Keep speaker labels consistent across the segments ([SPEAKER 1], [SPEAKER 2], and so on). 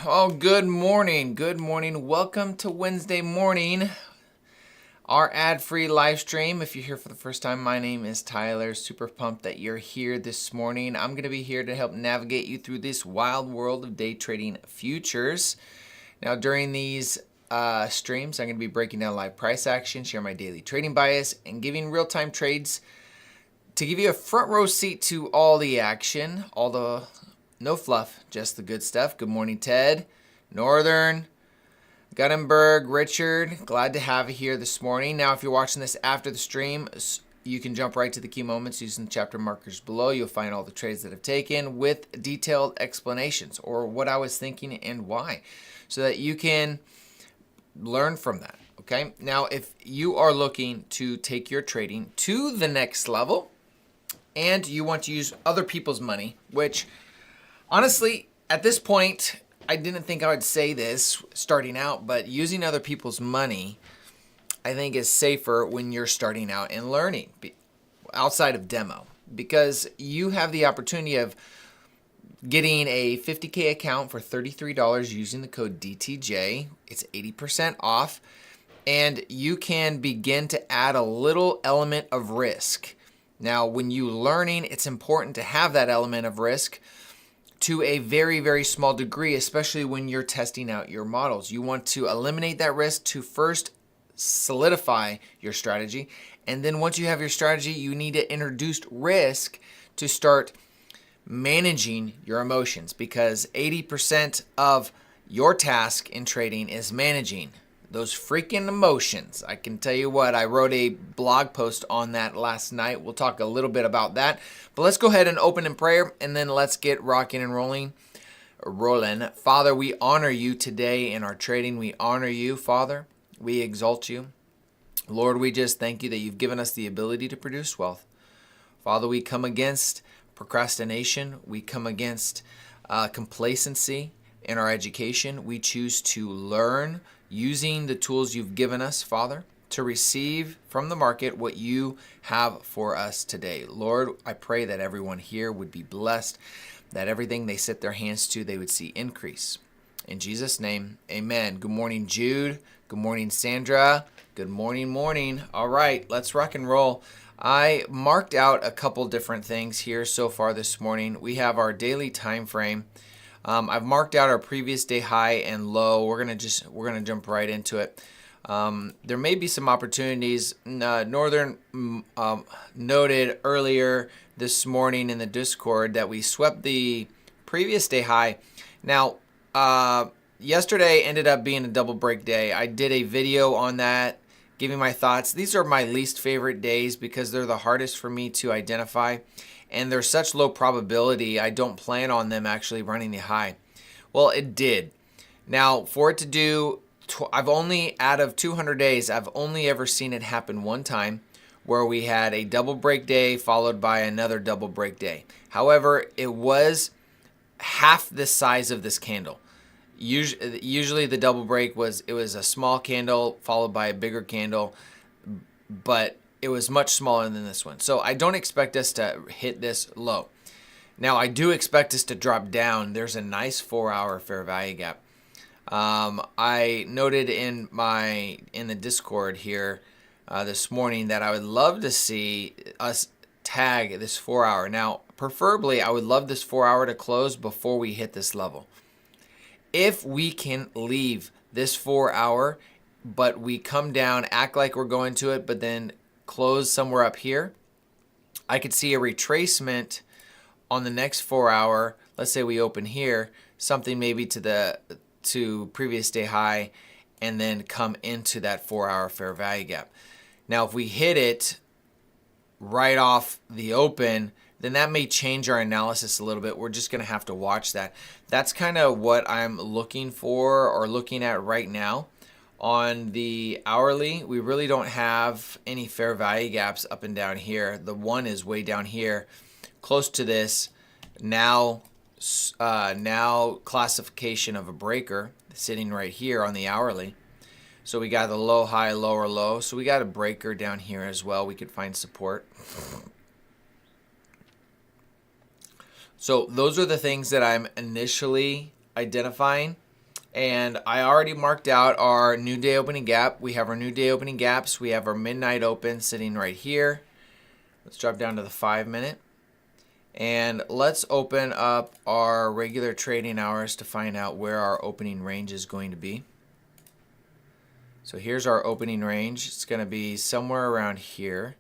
[SPEAKER 1] Oh, good morning. Good morning. Welcome to Wednesday morning, our ad-free live stream. If you're here for the first time, my name is Tyler. Super pumped that you're here this morning. I'm going to be here to help navigate you through this wild world of day trading futures. Now, during these streams, I'm going to be breaking down live price action, share my daily trading bias, and giving real-time trades to give you a front row seat to all the action, no fluff, just the good stuff. Good morning, Ted, Northern, Guttenberg, Richard. Glad to have you here this morning. Now, if you're watching this after the stream, you can jump right to the key moments using the chapter markers below. You'll find all the trades that I've taken with detailed explanations or what I was thinking and why, so that you can learn from that. Okay. Now, if you are looking to take your trading to the next level and you want to use other people's money, which honestly, at this point, I didn't think I would say this starting out, but using other people's money, I think is safer when you're starting out and learning outside of demo, because you have the opportunity of getting a $50K account for $33 using the code DTJ. It's 80% off, and you can begin to add a little element of risk. Now, when you're learning, it's important to have that element of risk to a very, very small degree, especially when you're testing out your models. You want to eliminate that risk to first solidify your strategy. And then once you have your strategy, you need to introduce risk to start managing your emotions, because 80% of your task in trading is managing those freaking emotions. I can tell you what, I wrote a blog post on that last night. We'll talk a little bit about that. But let's go ahead and open in prayer, and then let's get rocking and rolling. Father, we honor you today in our trading. We honor you, Father. We exalt you. Lord, we just thank you that you've given us the ability to produce wealth. Father, we come against procrastination. We come against complacency in our education. We choose to learn using the tools you've given us, Father, to receive from the market what you have for us today. Lord, I pray that everyone here would be blessed, that everything they set their hands to, they would see increase. In Jesus' name, amen. Good morning, Jude. Good morning, Sandra. Good morning. All right, let's rock and roll. I marked out a couple different things here so far this morning. We have our daily time frame. I've marked out our previous day high and low. We're gonna jump right into it. There may be some opportunities. Northern noted earlier this morning in the Discord that we swept the previous day high. Now, yesterday ended up being a double break day. I did a video on that, giving my thoughts. These are my least favorite days because they're the hardest for me to identify, and they're such low probability, I don't plan on them actually running the high. Well, it did. Now, for it to do, I've only, out of 200 days, I've only ever seen it happen one time, where we had a double break day followed by another double break day. However, it was half the size of this candle. Usually the double break was a small candle followed by a bigger candle, but it was much smaller than this one. So I don't expect us to hit this low. Now, I do expect us to drop down. There's a nice 4-hour fair value gap. I noted in the Discord here this morning that I would love to see us tag this 4-hour. Now, preferably, I would love this 4-hour to close before we hit this level. If we can leave this 4-hour, but we come down, act like we're going to it, but then close somewhere up here, I could see a retracement on the next 4-hour. Let's say we open here, something maybe to previous day high, and then come into that 4-hour fair value gap. Now, if we hit it right off the open, then that may change our analysis a little bit. We're just going to have to watch that. That's kind of what I'm looking for or looking at right now. On the hourly, we really don't have any fair value gaps up and down here. The one is way down here, close to this now classification of a breaker sitting right here on the hourly. So we got the low, high, lower, low. So we got a breaker down here as well. We could find support. So those are the things that I'm initially identifying. And I already marked out our new day opening gap. We have our new day opening gaps. We have our midnight open sitting right here. Let's drop down to the 5-minute. And let's open up our regular trading hours to find out where our opening range is going to be. So here's our opening range. It's going to be somewhere around here.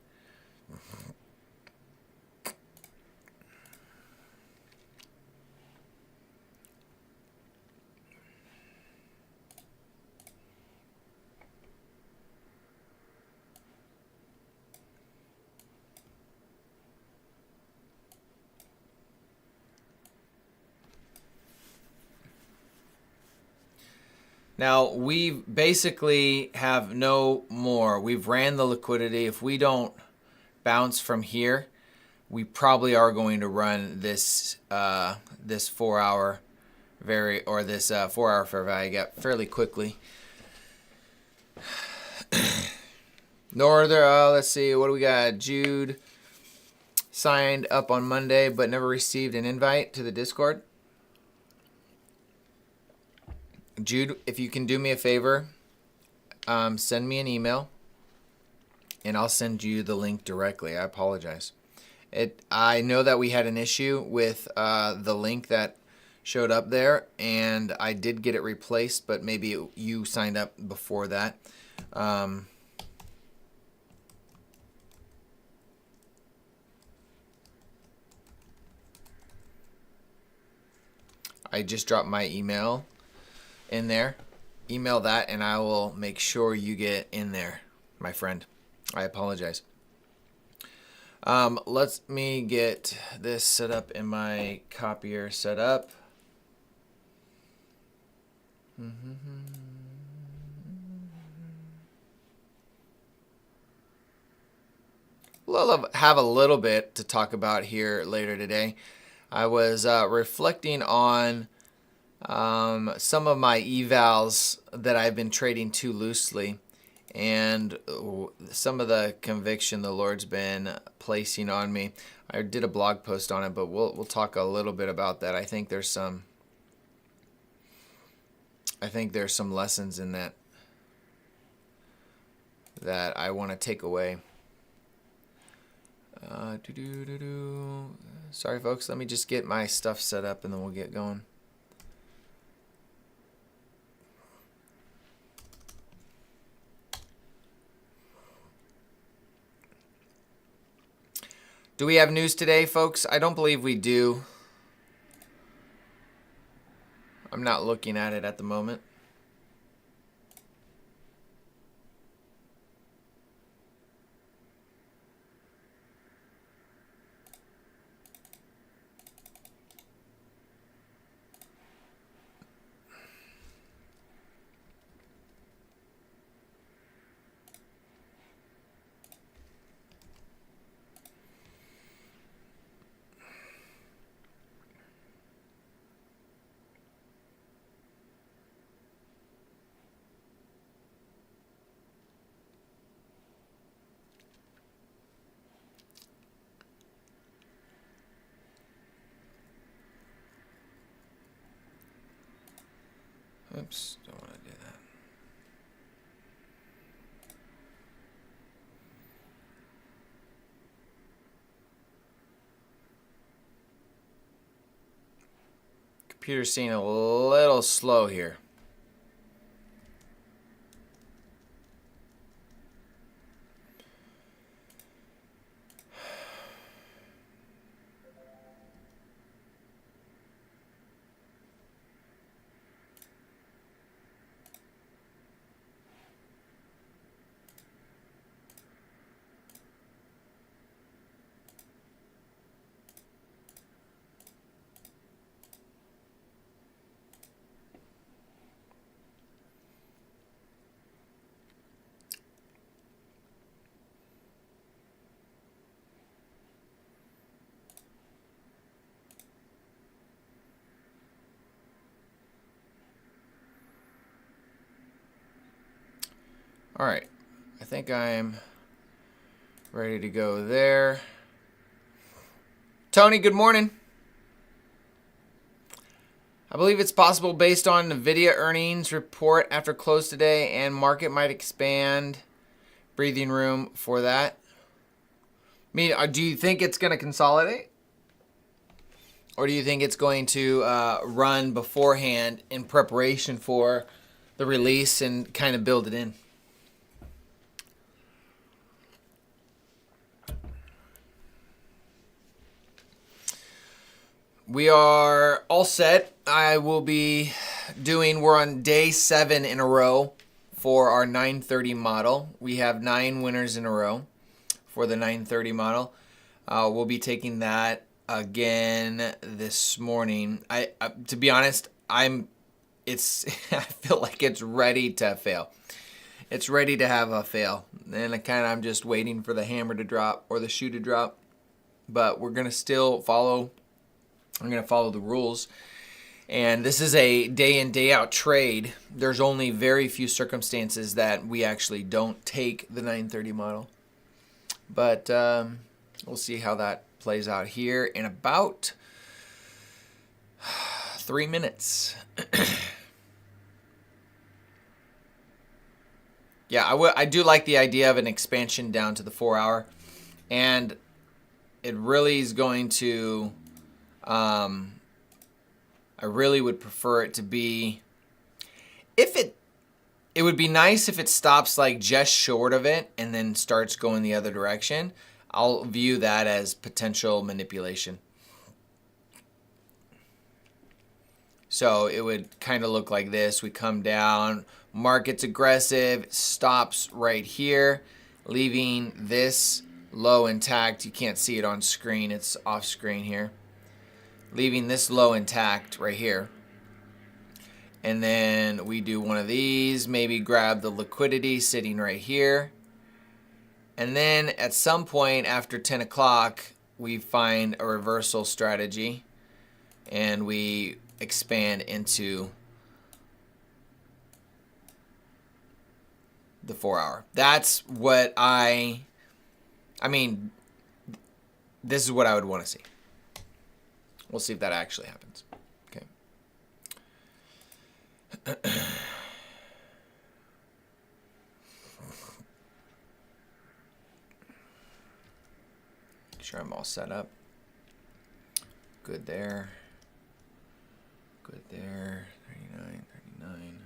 [SPEAKER 1] Now, we basically have no more. We've ran the liquidity. If we don't bounce from here, we probably are going to run this this 4-hour this 4-hour fair value gap fairly quickly. Let's see, what do we got? Jude signed up on Monday but never received an invite to the Discord. Jude, if you can do me a favor, send me an email, and I'll send you the link directly. I apologize. I know that we had an issue with the link that showed up there, and I did get it replaced, but maybe you signed up before that. I just dropped my email in there. Email that and I will make sure you get in there, my friend. I apologize. Let me get this set up in my copier set up. We'll have a little bit to talk about here later today. I was reflecting on some of my evals that I've been trading too loosely, and some of the conviction the Lord's been placing on me. I did a blog post on it, but we'll talk a little bit about that. I think there's some lessons in that I want to take away. Sorry, folks. Let me just get my stuff set up, and then we'll get going. Do we have news today, folks? I don't believe we do. I'm not looking at it at the moment. Oops, don't want to do that. Computer's seeing a little slow here. All right, I think I'm ready to go there. Tony, good morning. I believe it's possible based on NVIDIA earnings report after close today, and market might expand. Breathing room for that. I mean, do you think it's going to consolidate? Or do you think it's going to run beforehand in preparation for the release and kind of build it in? We are all set. I will be we're on day 7 in a row for our 930 model. We have 9 winners in a row for the 930 model. We'll be taking that again this morning. I to be honest, I feel like it's ready to fail. It's ready to have a fail. And I'm just waiting for the hammer to drop or the shoe to drop. But we're going to still follow. I'm going to follow the rules. And this is a day in, day out trade. There's only very few circumstances that we actually don't take the 930 model. But we'll see how that plays out here in about 3 minutes. Yeah, I do like the idea of an expansion down to the 4-hour. And it really is going to... I really would prefer it to be... It would be nice if it stops like just short of it and then starts going the other direction. I'll view that as potential manipulation. So it would kind of look like this. We come down, market's aggressive, stops right here, leaving this low intact. You can't see it on screen. It's off screen here. Leaving this low intact right here. And then we do one of these, maybe grab the liquidity sitting right here. And then at some point after 10 o'clock, we find a reversal strategy and we expand into the 4-hour. That's what I mean, this is what I would want to see. We'll see if that actually happens. Okay. Make sure I'm all set up. Good there. Good there. 39, 39.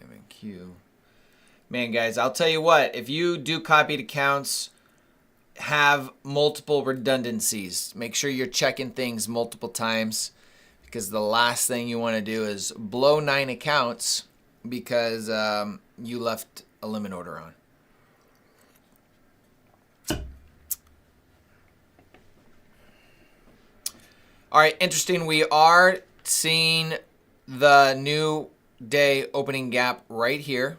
[SPEAKER 1] M&Q. Man, guys, I'll tell you what. If you do copied accounts, have multiple redundancies. Make sure you're checking things multiple times, because the last thing you want to do is blow 9 accounts because you left a limit order on. All right, interesting. We are seeing the new day opening gap right here.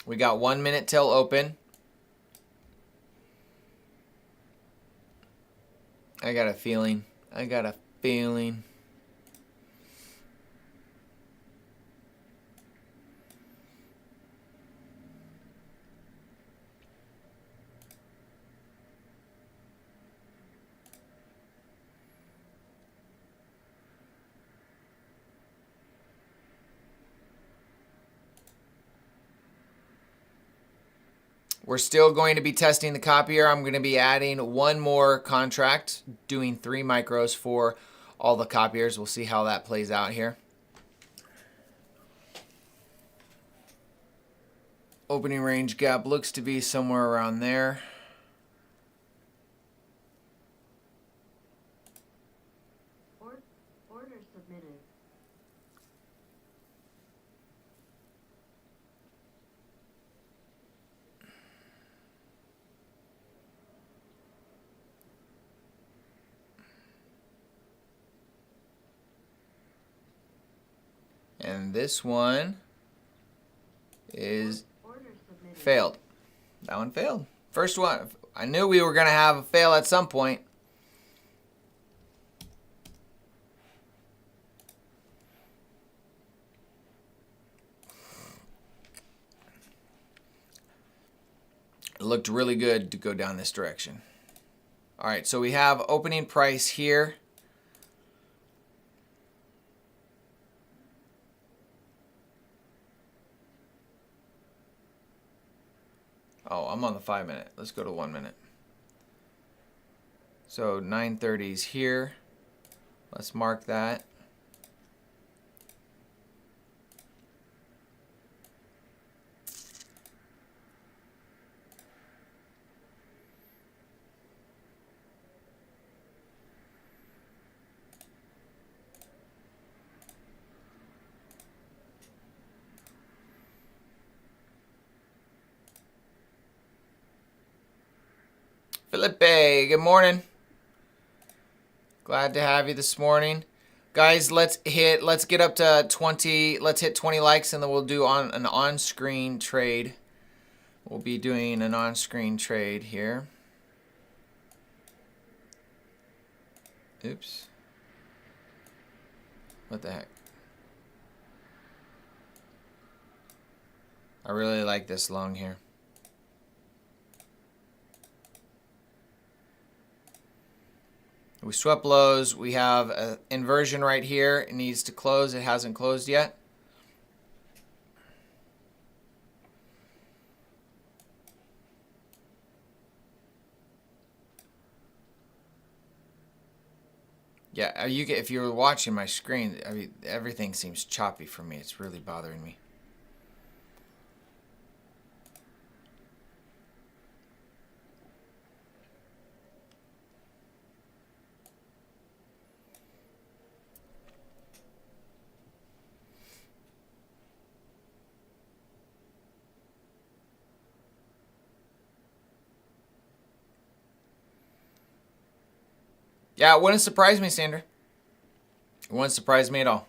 [SPEAKER 1] We got 1 minute till open. I got a feeling. We're still going to be testing the copier. I'm going to be adding one more contract, doing 3 micros for all the copiers. We'll see how that plays out here. Opening range gap looks to be somewhere around there.
[SPEAKER 2] Order submitted.
[SPEAKER 1] And this one is failed. That one failed. First one. I knew we were going to have a fail at some point. It looked really good to go down this direction. All right, so we have opening price here. Oh, I'm on the 5 minute. Let's go to 1 minute. So 9:30 is here. Let's mark that. Felipe, good morning. Glad to have you this morning. Guys, let's get up to 20, let's hit 20 likes and then we'll do an on-screen trade. We'll be doing an on-screen trade here. Oops. What the heck? I really like this long here. We swept lows. We have an inversion right here. It needs to close. It hasn't closed yet. Yeah, if you're watching my screen, I mean, everything seems choppy for me. It's really bothering me. Yeah, it wouldn't surprise me, Sandra. It wouldn't surprise me at all.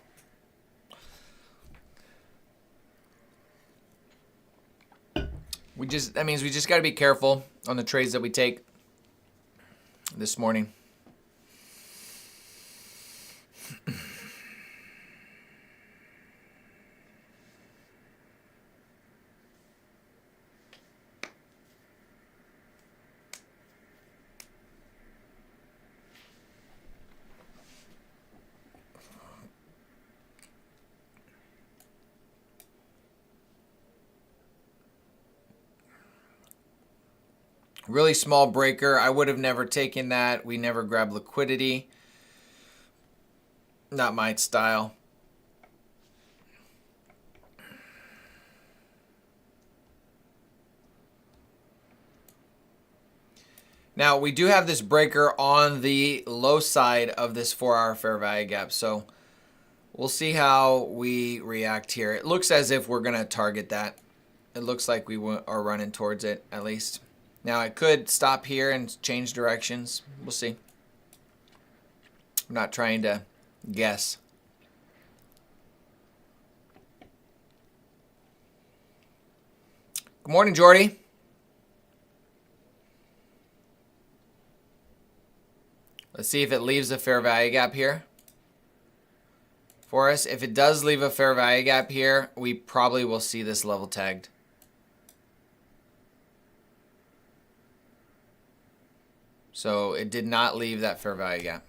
[SPEAKER 1] That means we just got to be careful on the trades that we take this morning. Really small breaker. I would have never taken that. We never grab liquidity. Not my style. Now, we do have this breaker on the low side of this 4-hour fair value gap. So we'll see how we react here. It looks as if we're going to target that. It looks like we are running towards it, at least. Now, it could stop here and change directions. We'll see. I'm not trying to guess. Good morning, Jordy. Let's see if it leaves a fair value gap here for us. If it does leave a fair value gap here, we probably will see this level tagged. So it did not leave that fair value gap.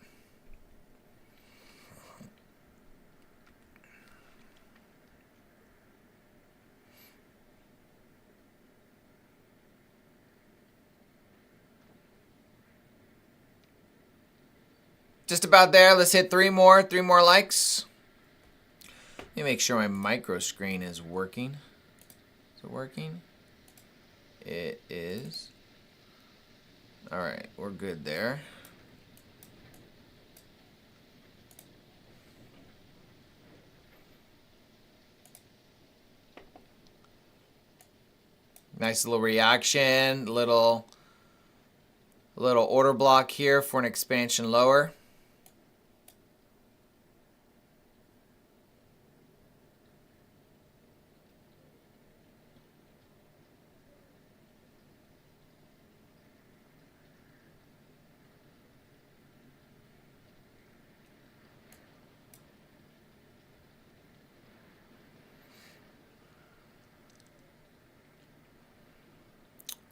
[SPEAKER 1] Just about there. Let's hit three more likes. Let me make sure my micro screen is working. Is it working? It is. All right, we're good there. Nice little reaction, little order block here for an expansion lower.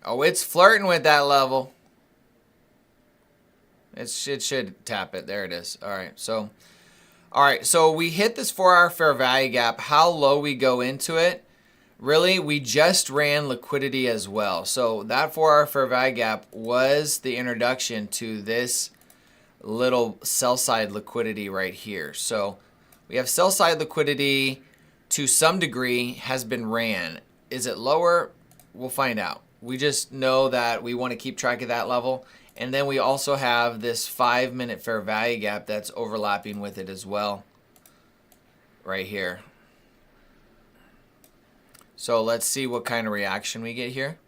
[SPEAKER 1] Oh, it's flirting with that level. It should tap it. There it is. All right. So we hit this 4-hour fair value gap. How low we go into it Really, we just ran liquidity as well. So that 4-hour fair value gap was the introduction to this little sell side liquidity right here. So we have sell side liquidity to some degree has been ran. Is it lower? We'll find out. We just know that we want to keep track of that level. And then we also have this 5-minute fair value gap that's overlapping with it as well right here. So let's see what kind of reaction we get here.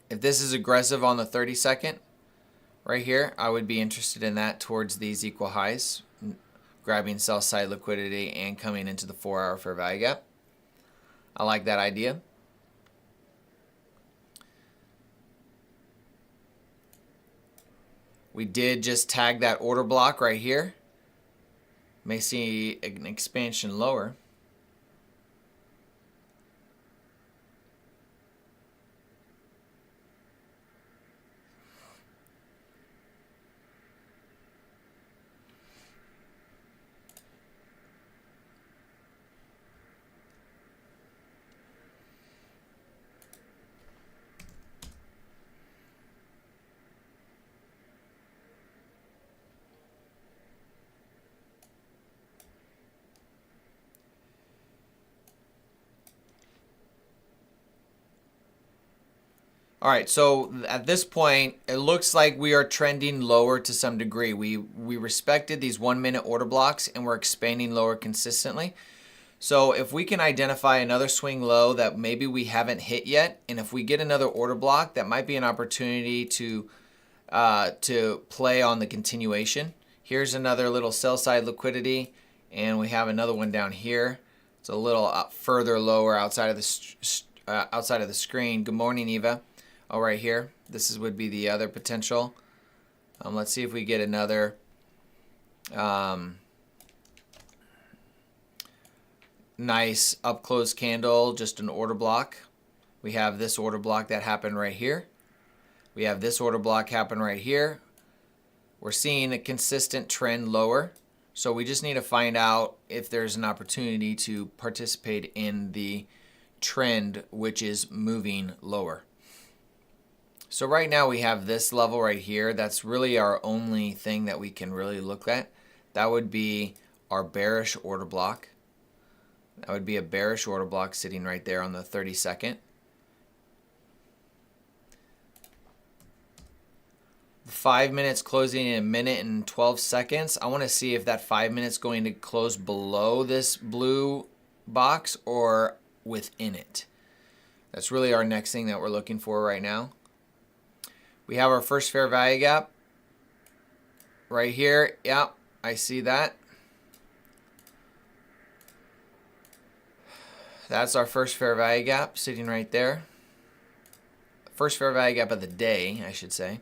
[SPEAKER 1] If this is aggressive on the 30-second right here, I would be interested in that towards these equal highs, grabbing sell side liquidity and coming into the 4-hour fair value gap. I like that idea. We did just tag that order block right here. May see an expansion lower. All right, so at this point, it looks like we are trending lower to some degree. We respected these 1-minute order blocks and we're expanding lower consistently. So if we can identify another swing low that maybe we haven't hit yet, and if we get another order block, that might be an opportunity to play on the continuation. Here's another little sell side liquidity, and we have another one down here. It's a little further lower outside of the screen. Good morning, Eva. Oh, right here. This would be the other potential. Let's see if we get another nice up close candle, just an order block. We have this order block that happened right here. We have this order block happen right here. We're seeing a consistent trend lower. So we just need to find out if there's an opportunity to participate in the trend, which is moving lower. So right now we have this level right here. That's really our only thing that we can really look at. That would be our bearish order block. That would be a bearish order block sitting right there on the 30-second. 5 minutes closing in 1 minute and 12 seconds. I want to see if that 5 minutes going to close below this blue box or within it. That's really our next thing that we're looking for right now. We have our first fair value gap right here. Yep, I see that. That's our first fair value gap sitting right there. First fair value gap of the day, I should say.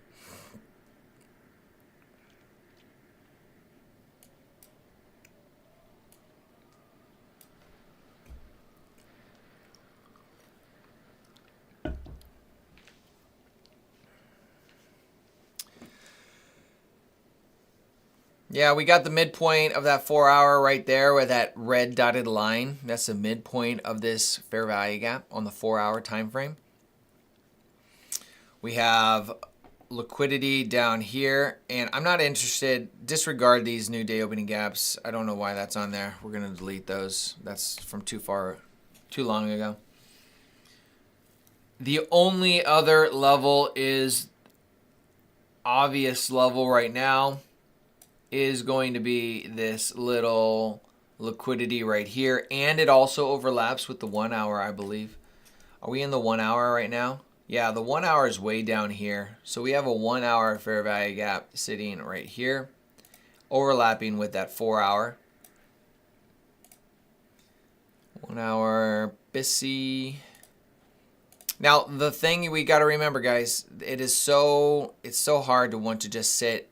[SPEAKER 1] Yeah, we got the midpoint of that 4-hour right there with that red dotted line. That's the midpoint of this fair value gap on the 4-hour time frame. We have liquidity down here, and I'm not interested. Disregard these new day opening gaps. I don't know why that's on there. We're going to delete those. That's from too long ago. The only other level is obvious level right now is going to be this little liquidity right here, and it also overlaps with the 1 hour, I believe. Are we in the 1 hour right now? Yeah, the 1 hour is way down here. So we have a 1 hour fair value gap sitting right here, overlapping with that 4 hour. 1 hour busy. Now the thing we got to remember, guys, it's so hard to want to just sit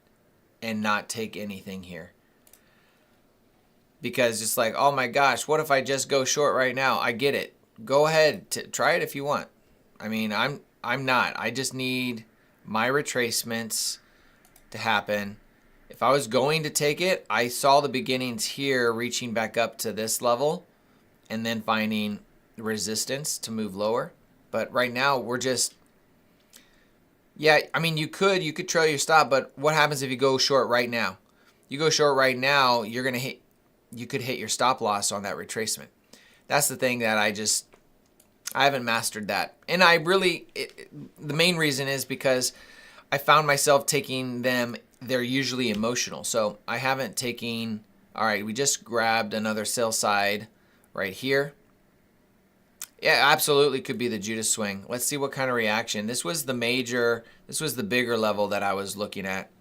[SPEAKER 1] and not take anything here, because it's like, oh my gosh, what if I just go short right now? I get it. Go ahead, try it if you want. I mean, I'm not. I just need my retracements to happen, If I was going to take it, I saw the beginnings here reaching back up to this level and then finding resistance to move lower. But right now we're just, yeah, I mean, you could trail your stop, but what happens if you go short right now? You go short right now, you could hit your stop loss on that retracement. That's the thing that I haven't mastered that. And the main reason is because I found myself taking them, they're usually emotional. So I haven't taken, all right, we just grabbed another sell side right here. Yeah, absolutely could be the Judas swing. Let's see what kind of reaction. This was the bigger level that I was looking at.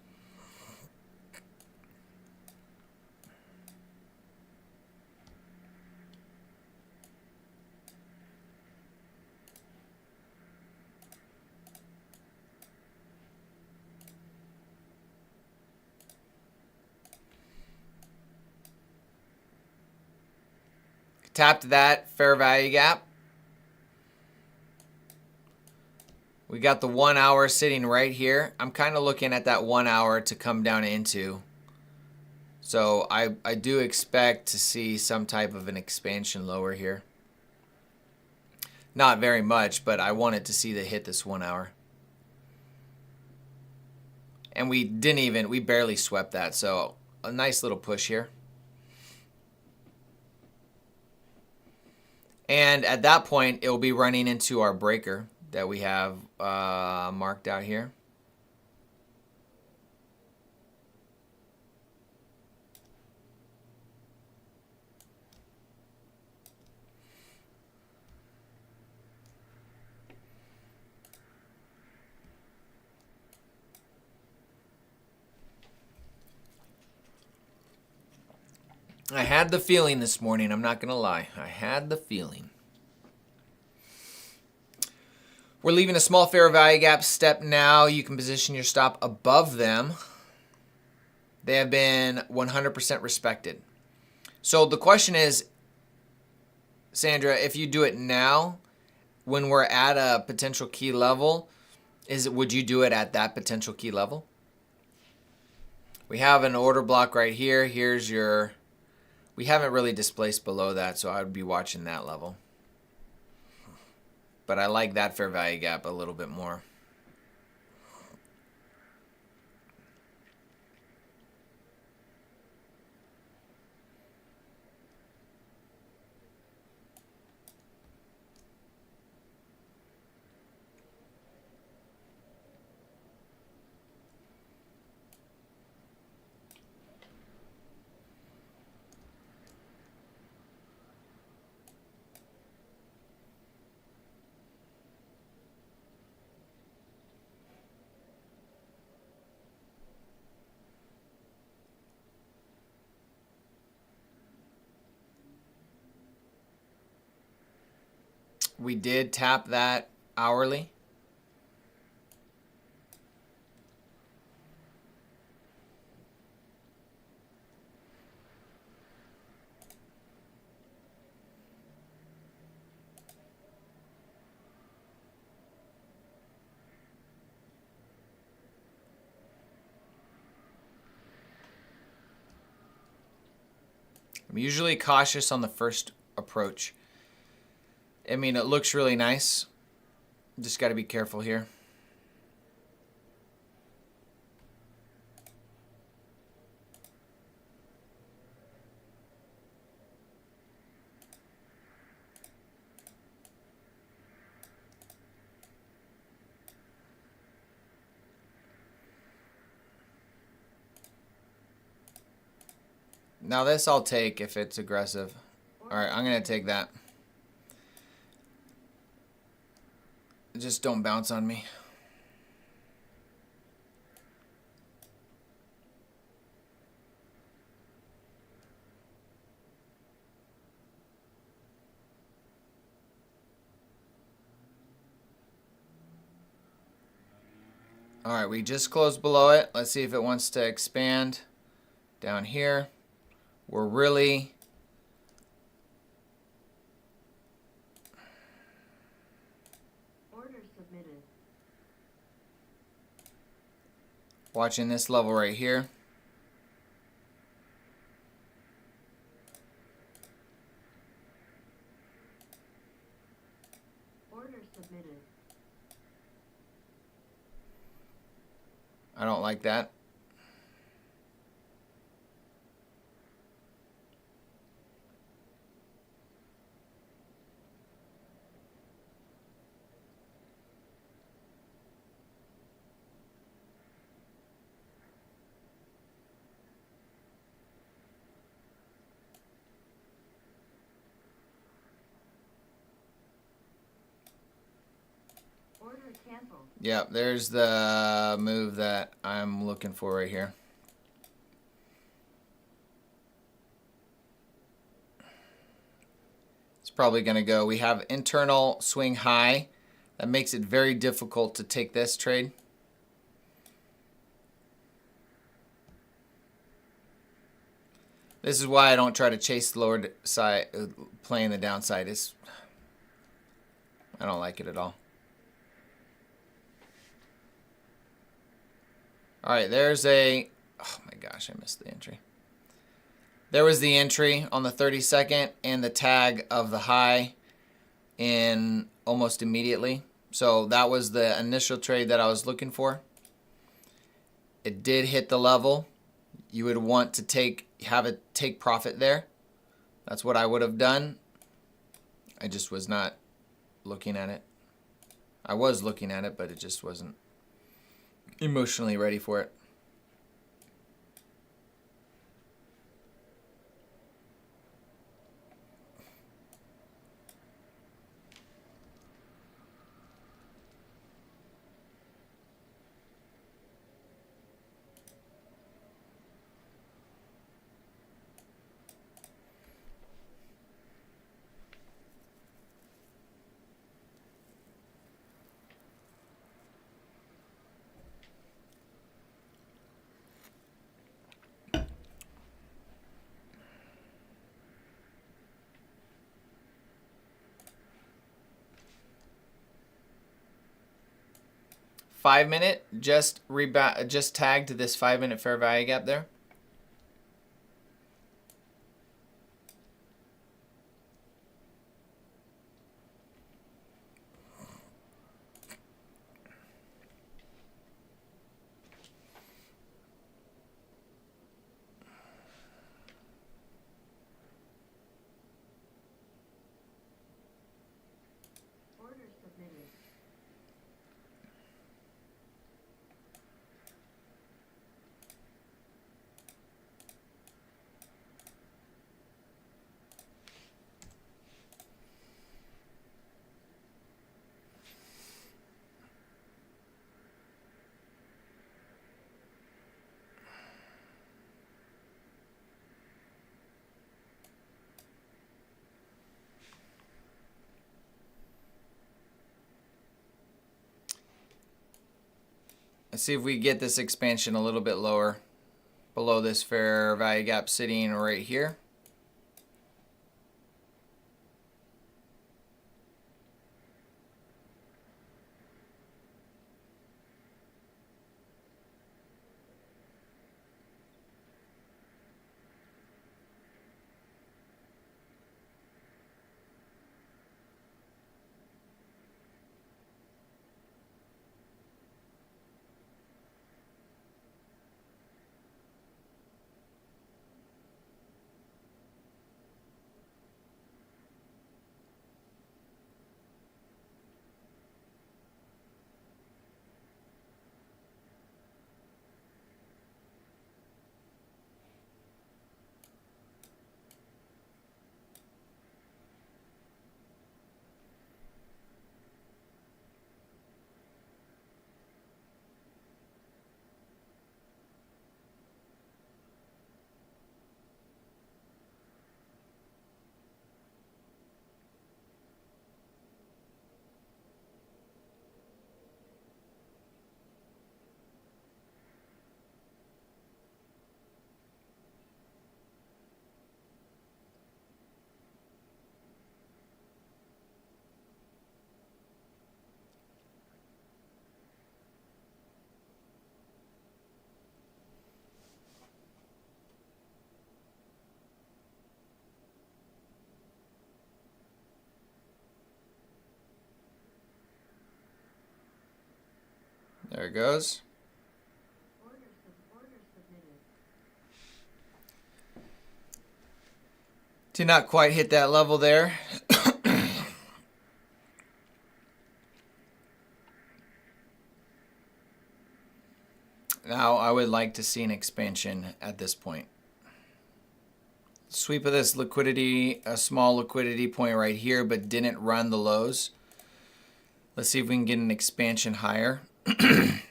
[SPEAKER 1] Tapped that fair value gap. We got the 1 hour sitting right here. I'm kind of looking at that 1 hour to come down into. So I do expect to see some type of an expansion lower here. Not very much, but I wanted to see the hit this 1 hour. And we barely swept that. So a nice little push here. And at that point, it will be running into our breaker that we have marked out here. I had the feeling this morning, I'm not going to lie. I had the feeling. We're leaving a small fair value gap step now. You can position your stop above them. They have been 100% respected. So the question is, Sandra, if you do it now, when we're at a potential key level, would you do it at that potential key level? We have an order block right here. We haven't really displaced below that, so I would be watching that level. But I like that fair value gap a little bit more. We did tap that hourly. I'm usually cautious on the first approach. I mean, it looks really nice. Just got to be careful here. Now this I'll take if it's aggressive. All right, I'm going to take that. Just don't bounce on me. All right, we just closed below it. Let's see if it wants to expand down here. We're really watching this level right here. I don't like that. Yep, there's the move that I'm looking for right here. It's probably going to go. We have internal swing high. That makes it very difficult to take this trade. This is why I don't try to chase the lower side, playing the downside. I don't like it at all. All right, there's a, oh my gosh, I missed the entry. There was the entry on the 32nd and the tag of the high in almost immediately. So that was the initial trade that I was looking for. It did hit the level. You would want to have it take profit there. That's what I would have done. I just was not looking at it. I was looking at it, but it just wasn't emotionally ready for it. Five-minute, just tagged this 5-minute fair value gap there. Let's see if we get this expansion a little bit lower, below this fair value gap sitting right here. There it goes. Did not quite hit that level there. Now I would like to see an expansion at this point. Sweep of this liquidity, a small liquidity point right here, but didn't run the lows. Let's see if we can get an expansion higher. Let's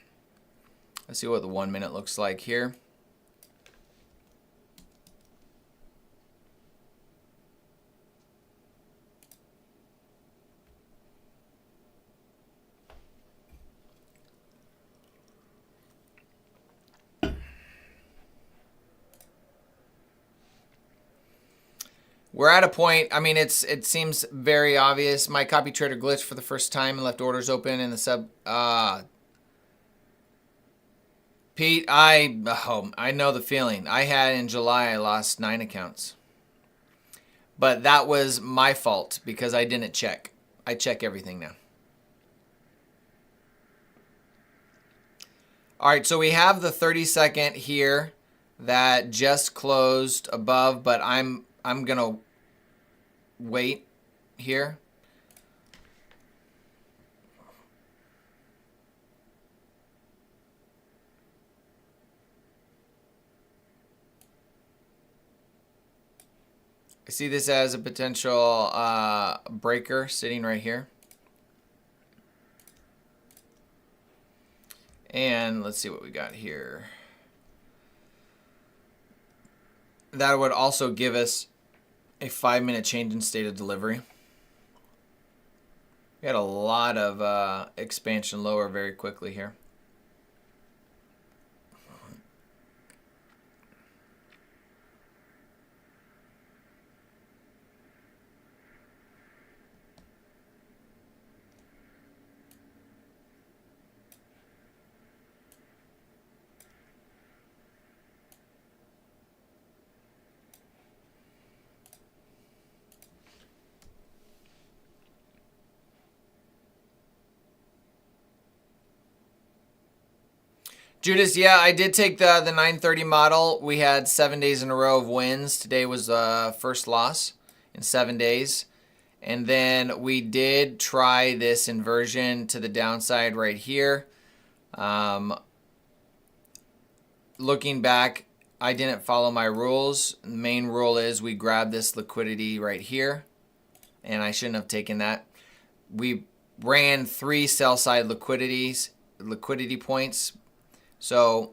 [SPEAKER 1] see what the 1 minute looks like here. We're at a point, I mean, it seems very obvious. My copy trader glitched for the first time and left orders open in the sub. Pete, I know the feeling. I had in July, I lost 9 accounts. But that was my fault because I didn't check. I check everything now. All right, so we have the 30-second here that just closed above, but I'm going to wait here. I see this as a potential breaker sitting right here. And let's see what we got here. That would also give us a 5-minute change in state of delivery. We had a lot of expansion lower very quickly here. Judas, yeah, I did take the 930 model. We had 7 days in a row of wins. Today was first loss in 7 days. And then we did try this inversion to the downside right here. Looking back, I didn't follow my rules. The main rule is we grab this liquidity right here. And I shouldn't have taken that. We ran 3 sell-side liquidity points. So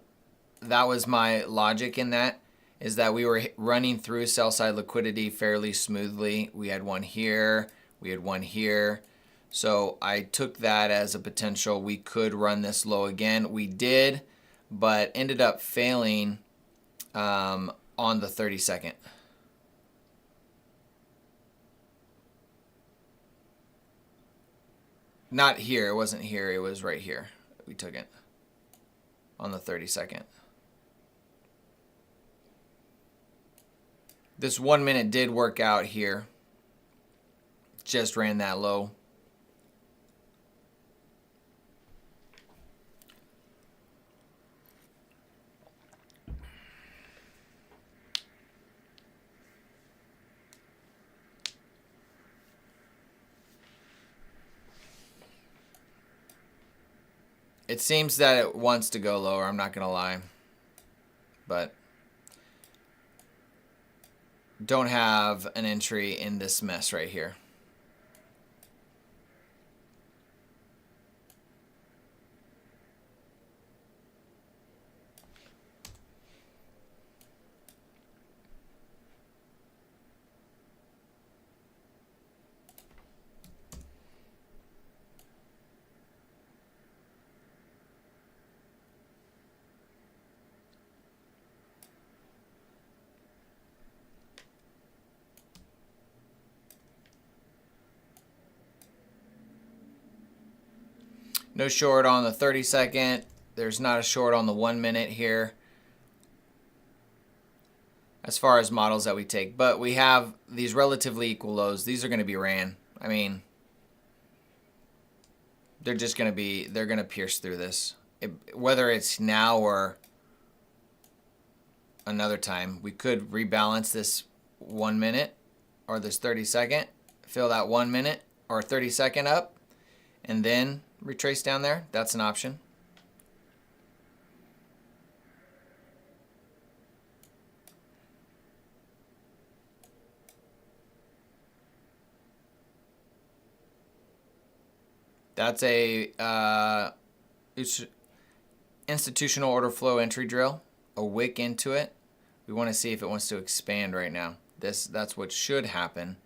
[SPEAKER 1] that was my logic in that, is that we were running through sell-side liquidity fairly smoothly. We had one here, we had one here. So I took that as a potential. We could run this low again. We did, but ended up failing on the 30-second. Not here, it wasn't here, it was right here. We took it on the 30-second. This 1 minute did work out here. Just ran that low. It seems that it wants to go lower, I'm not going to lie. But don't have an entry in this mess right here. No short on the 30-second. There's not a short on the 1 minute here as far as models that we take. But we have these relatively equal lows. These are going to be ran. I mean, they're just going to be, they're going to pierce through this. Whether it's now or another time, we could rebalance this 1 minute or this 30-second, fill that 1 minute or 30-second up, and then retrace down there. That's an option. That's a institutional order flow entry drill, a wick into it. We want to see if it wants to expand right now. That's what should happen.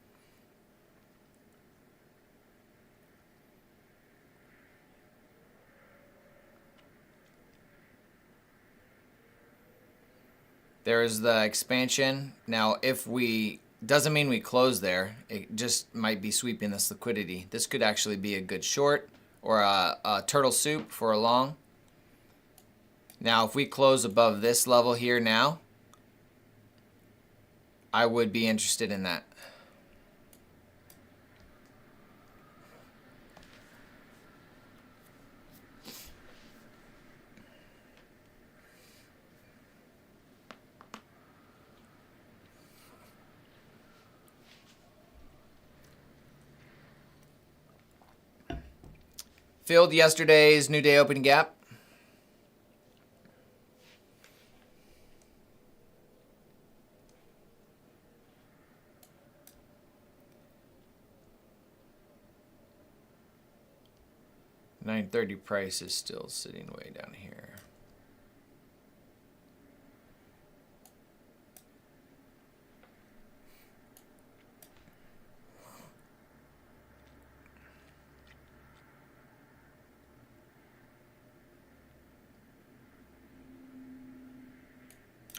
[SPEAKER 1] There's the expansion. Now, doesn't mean we close there. It just might be sweeping this liquidity. This could actually be a good short or a turtle soup for a long. Now, if we close above this level here now, I would be interested in that. Filled yesterday's new day opening gap. $9.30 price is still sitting way down here.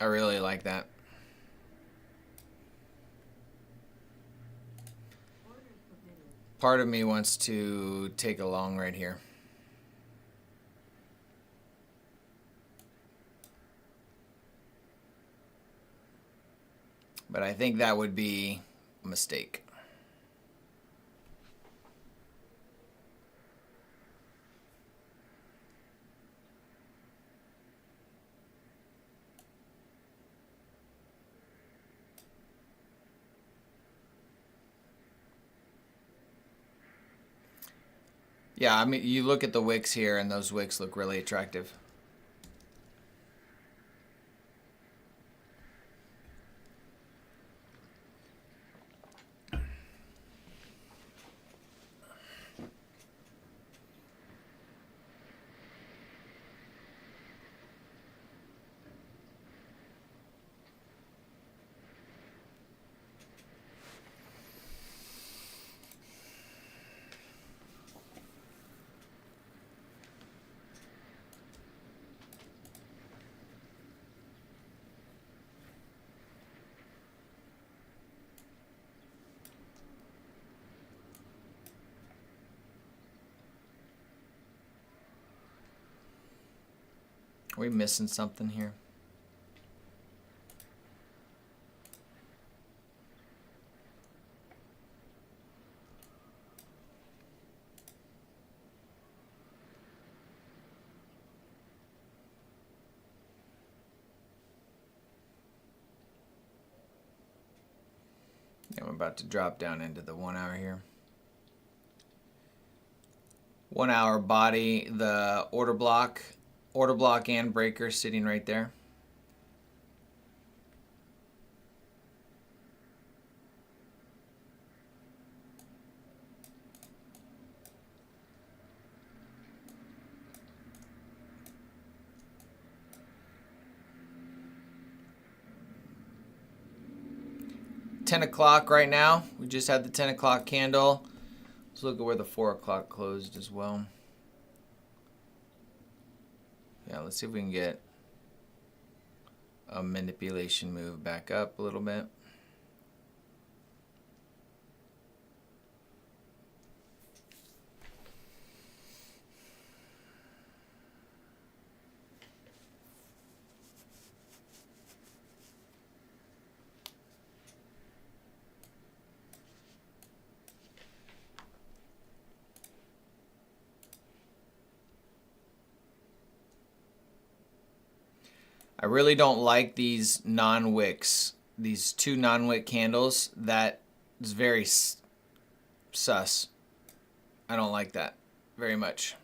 [SPEAKER 1] I really like that. Part of me wants to take a long right here. But I think that would be a mistake. Yeah, I mean, you look at the wicks here, and those wicks look really attractive. Are we missing something here? Yeah, I'm about to drop down into the 1 hour here. 1 hour body, the order block and breaker sitting right there. $10 right now. We just had the 10 o'clock candle. Let's look at where the 4 o'clock closed as well. Yeah, let's see if we can get a manipulation move back up a little bit. I really don't like these non-wicks, these two non-wick candles that It's very sus. I don't like that very much.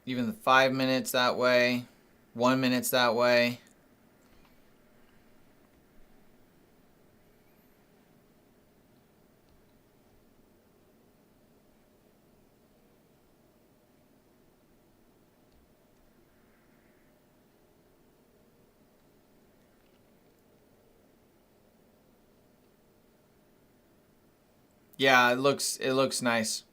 [SPEAKER 1] Even the 5 minutes that way, 1 minute that way. Yeah, it looks nice.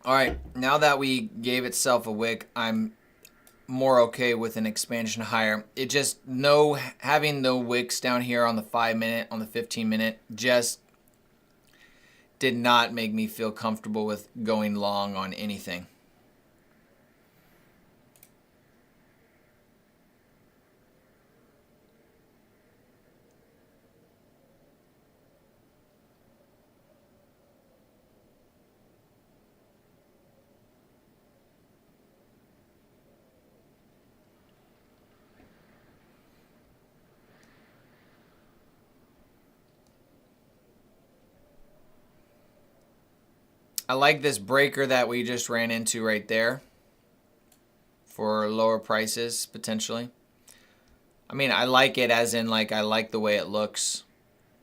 [SPEAKER 1] All right, now that we gave itself a wick, I'm more okay with an expansion higher. It just having the wicks down here on the 5 minute, on the 15 minute, just did not make me feel comfortable with going long on anything. I like this breaker that we just ran into right there for lower prices, potentially. I mean, I like it as in, like, I like the way it looks.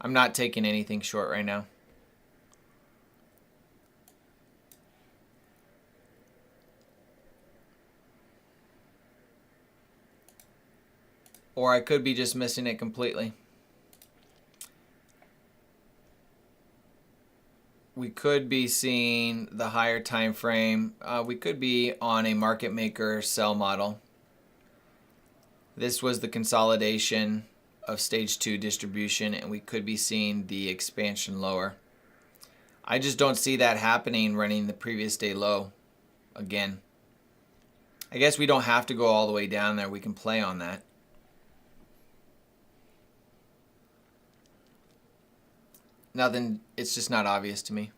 [SPEAKER 1] I'm not taking anything short right now. Or I could be just missing it completely. We could be seeing the higher time frame. We could be on a market maker sell model. This was the consolidation of stage 2 distribution, and we could be seeing the expansion lower. I just don't see that happening running the previous day low again. I guess we don't have to go all the way down there. We can play on that. Nothing, it's just not obvious to me.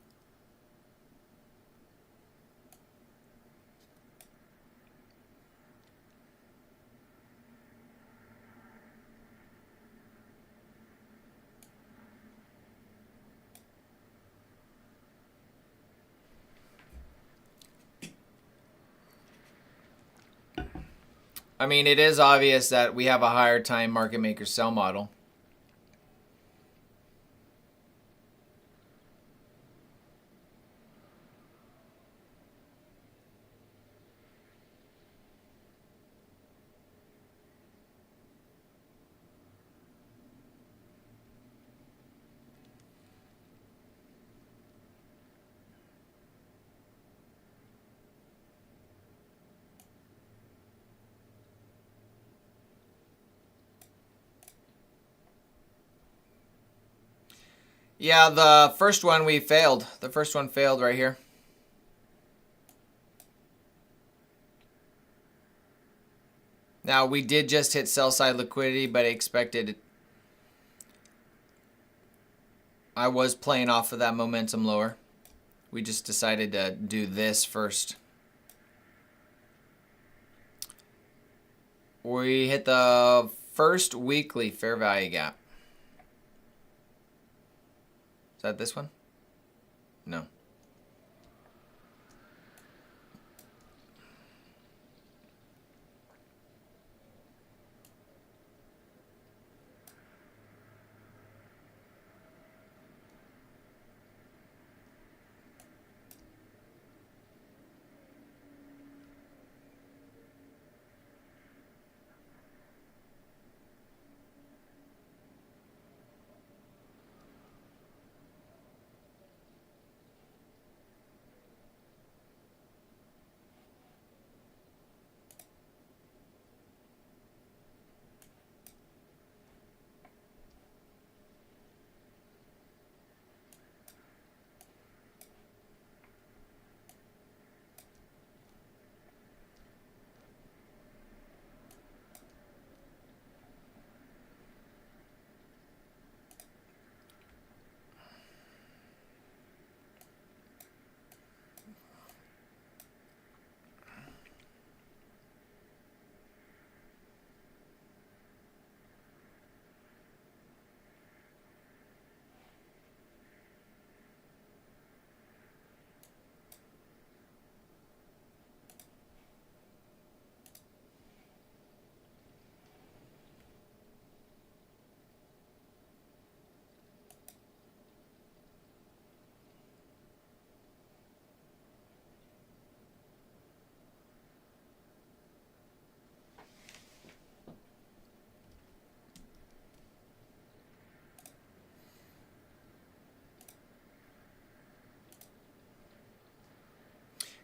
[SPEAKER 1] I mean, it is obvious that we have a higher time market maker sell model. Yeah, the first one we failed. The first one failed right here. Now, we did just hit sell side liquidity, but I expected. I was playing off of that momentum lower. We just decided to do this first. We hit the first weekly fair value gap. Is that this one? No.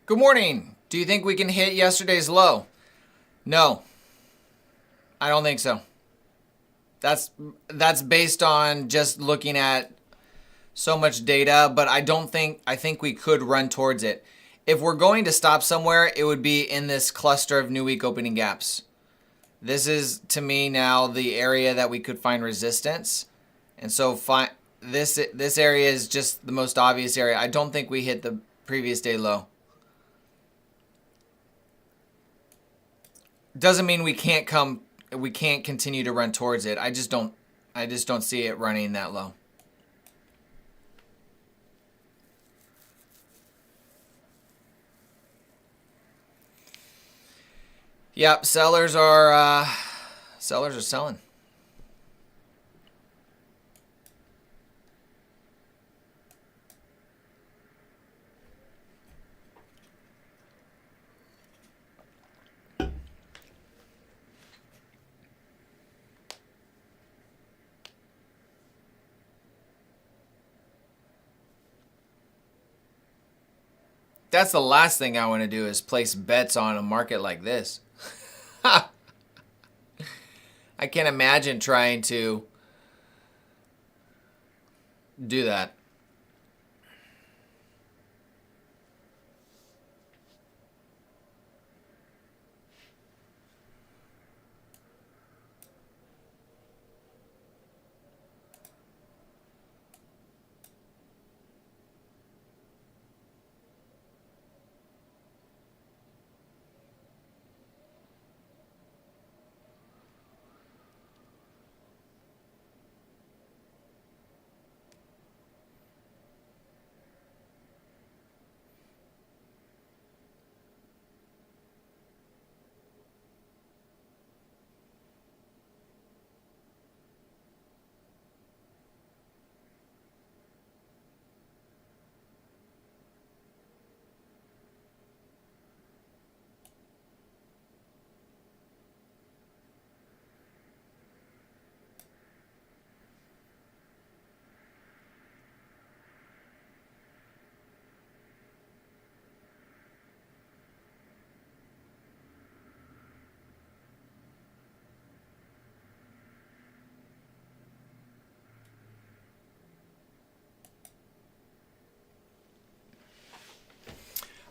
[SPEAKER 1] Good morning. Do you think we can hit yesterday's low? No, I don't think so. That's based on just looking at so much data, but I think we could run towards it. If we're going to stop somewhere, it would be in this cluster of new week opening gaps. This is, to me, now the area that we could find resistance. And so this area is just the most obvious area. I don't think we hit the previous day low. Doesn't mean we can't continue to run towards it. I just don't see it running that low. Yep, sellers are selling. That's the last thing I want to do is place bets on a market like this. I can't imagine trying to do that.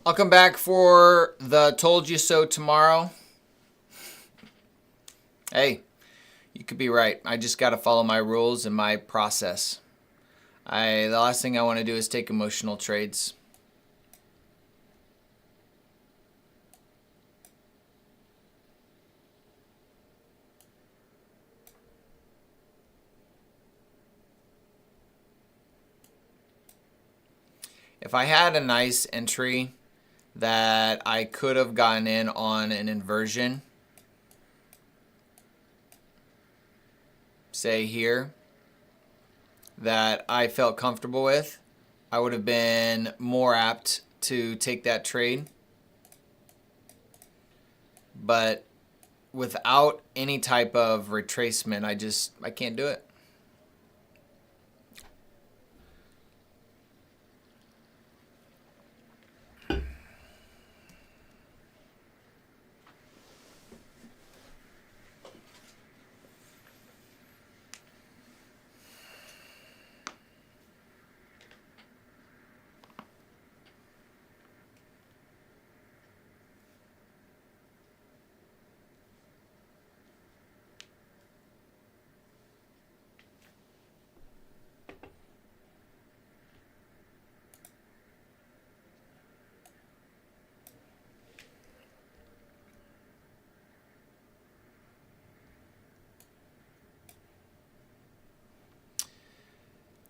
[SPEAKER 1] I'll come back for the told you so tomorrow. Hey, you could be right. I just got to follow my rules and my process. The last thing I want to do is take emotional trades. If I had a nice entry that I could have gotten in on an inversion, say here, that I felt comfortable with, I would have been more apt to take that trade. But without any type of retracement, I can't do it.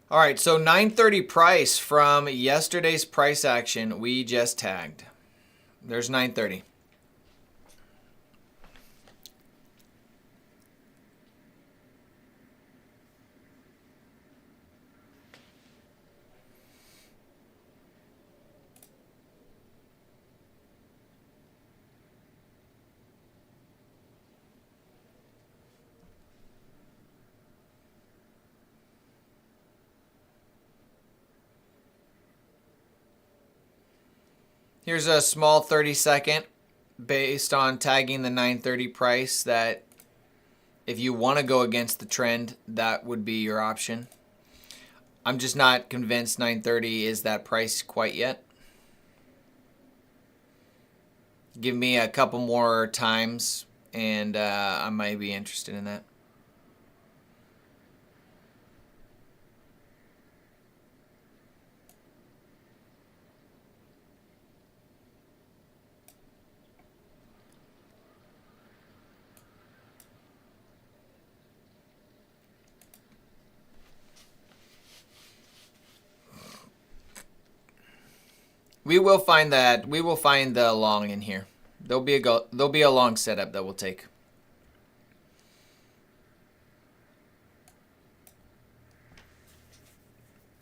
[SPEAKER 1] All right, so 930 price from yesterday's price action we just tagged. There's 930. Here's a small 30-second based on tagging the 930 price that if you want to go against the trend, that would be your option. I'm just not convinced 930 is that price quite yet. Give me a couple more times and I might be interested in that. We will find that. We will find the long in here. There'll be a long setup that we'll take.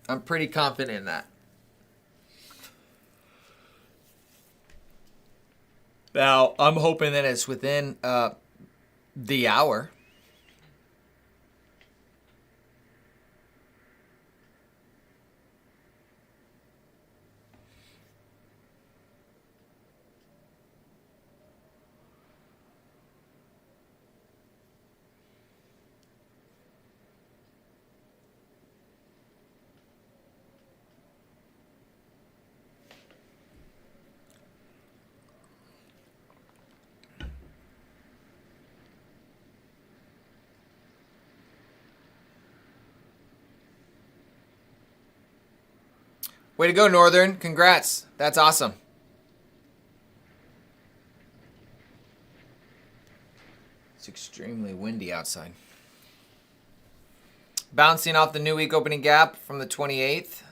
[SPEAKER 1] I'm pretty confident in that. Now, I'm hoping that it's within the hour. Way to go, Northern. Congrats. That's awesome. It's extremely windy outside. Bouncing off the new week opening gap from the 28th.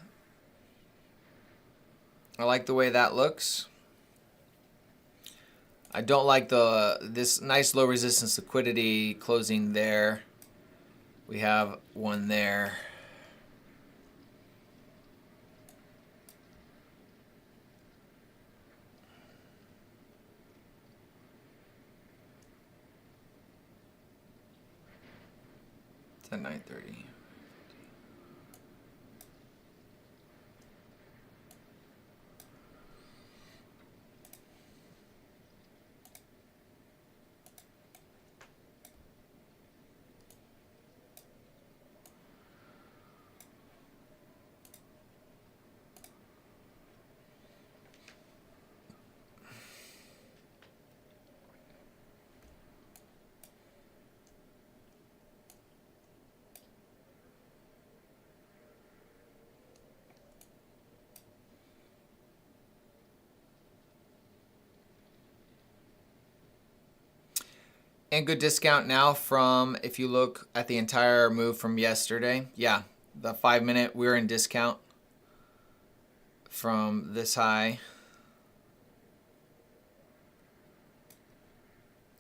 [SPEAKER 1] I like the way that looks. I don't like this nice low resistance liquidity closing there. We have one there. It's at 9:30. And good discount now from, if you look at the entire move from yesterday. Yeah, the 5-minute, we're in discount from this high.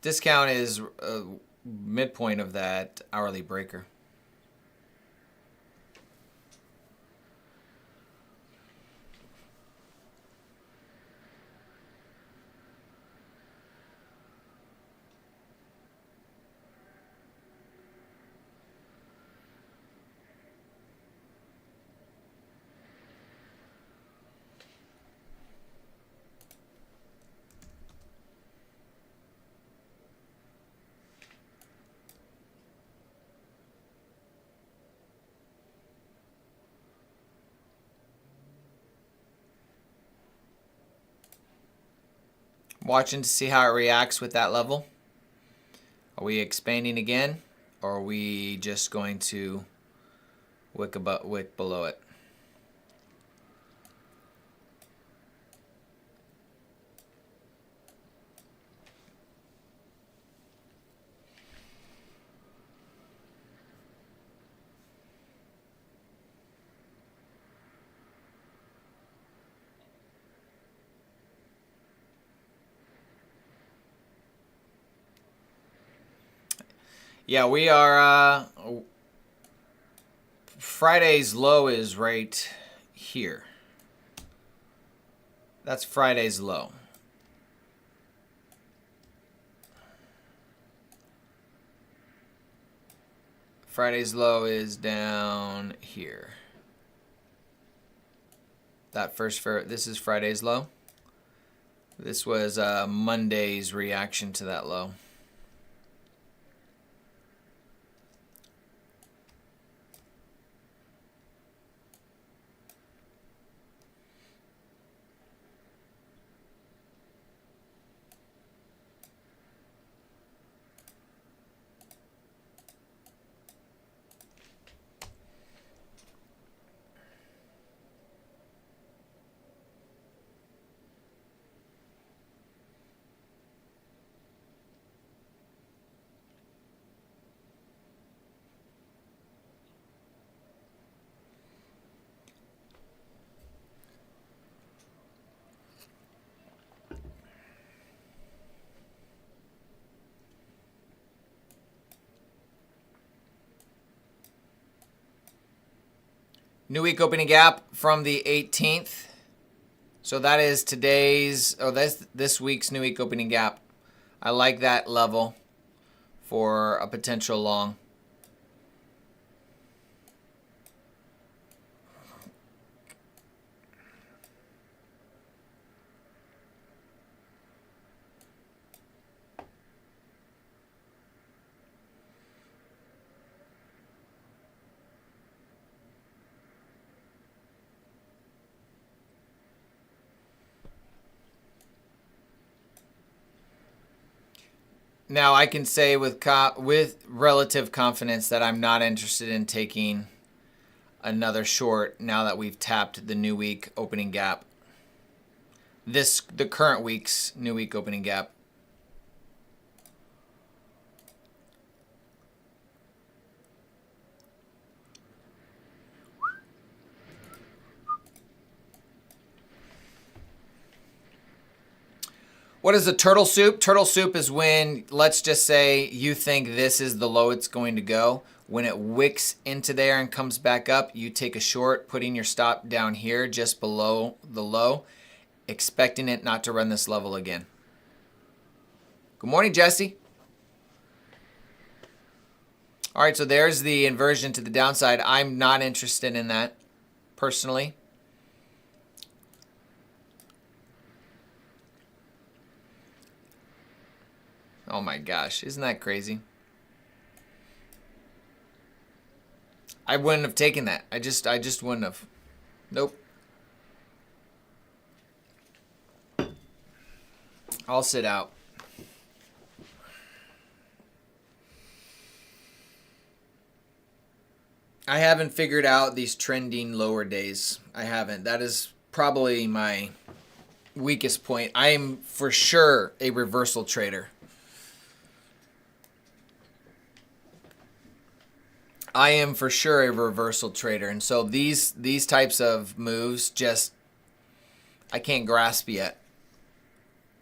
[SPEAKER 1] Discount is midpoint of that hourly breaker. Watching to see how it reacts with that level. Are we expanding again, or are we just going to wick below it? Yeah, we are, Friday's low is right here. That's Friday's low. Friday's low is down here. This is Friday's low. This was Monday's reaction to that low. New week opening gap from the 18th. So that is that's this week's new week opening gap. I like that level for a potential long. Now I can say with relative confidence that I'm not interested in taking another short now that we've tapped the new week opening gap. The current week's new week opening gap. What is a turtle soup? Turtle soup is when, let's just say, you think this is the low it's going to go. When it wicks into there and comes back up, you take a short, putting your stop down here just below the low, expecting it not to run this level again. Good morning, Jesse. All right, so there's the inversion to the downside. I'm not interested in that, personally. Oh my gosh, isn't that crazy? I wouldn't have taken that. I just wouldn't have. Nope. I'll sit out. I haven't figured out these trending lower days. I haven't. That is probably my weakest point. I am for sure a reversal trader. I am for sure a reversal trader. And so these types of moves just, I can't grasp yet.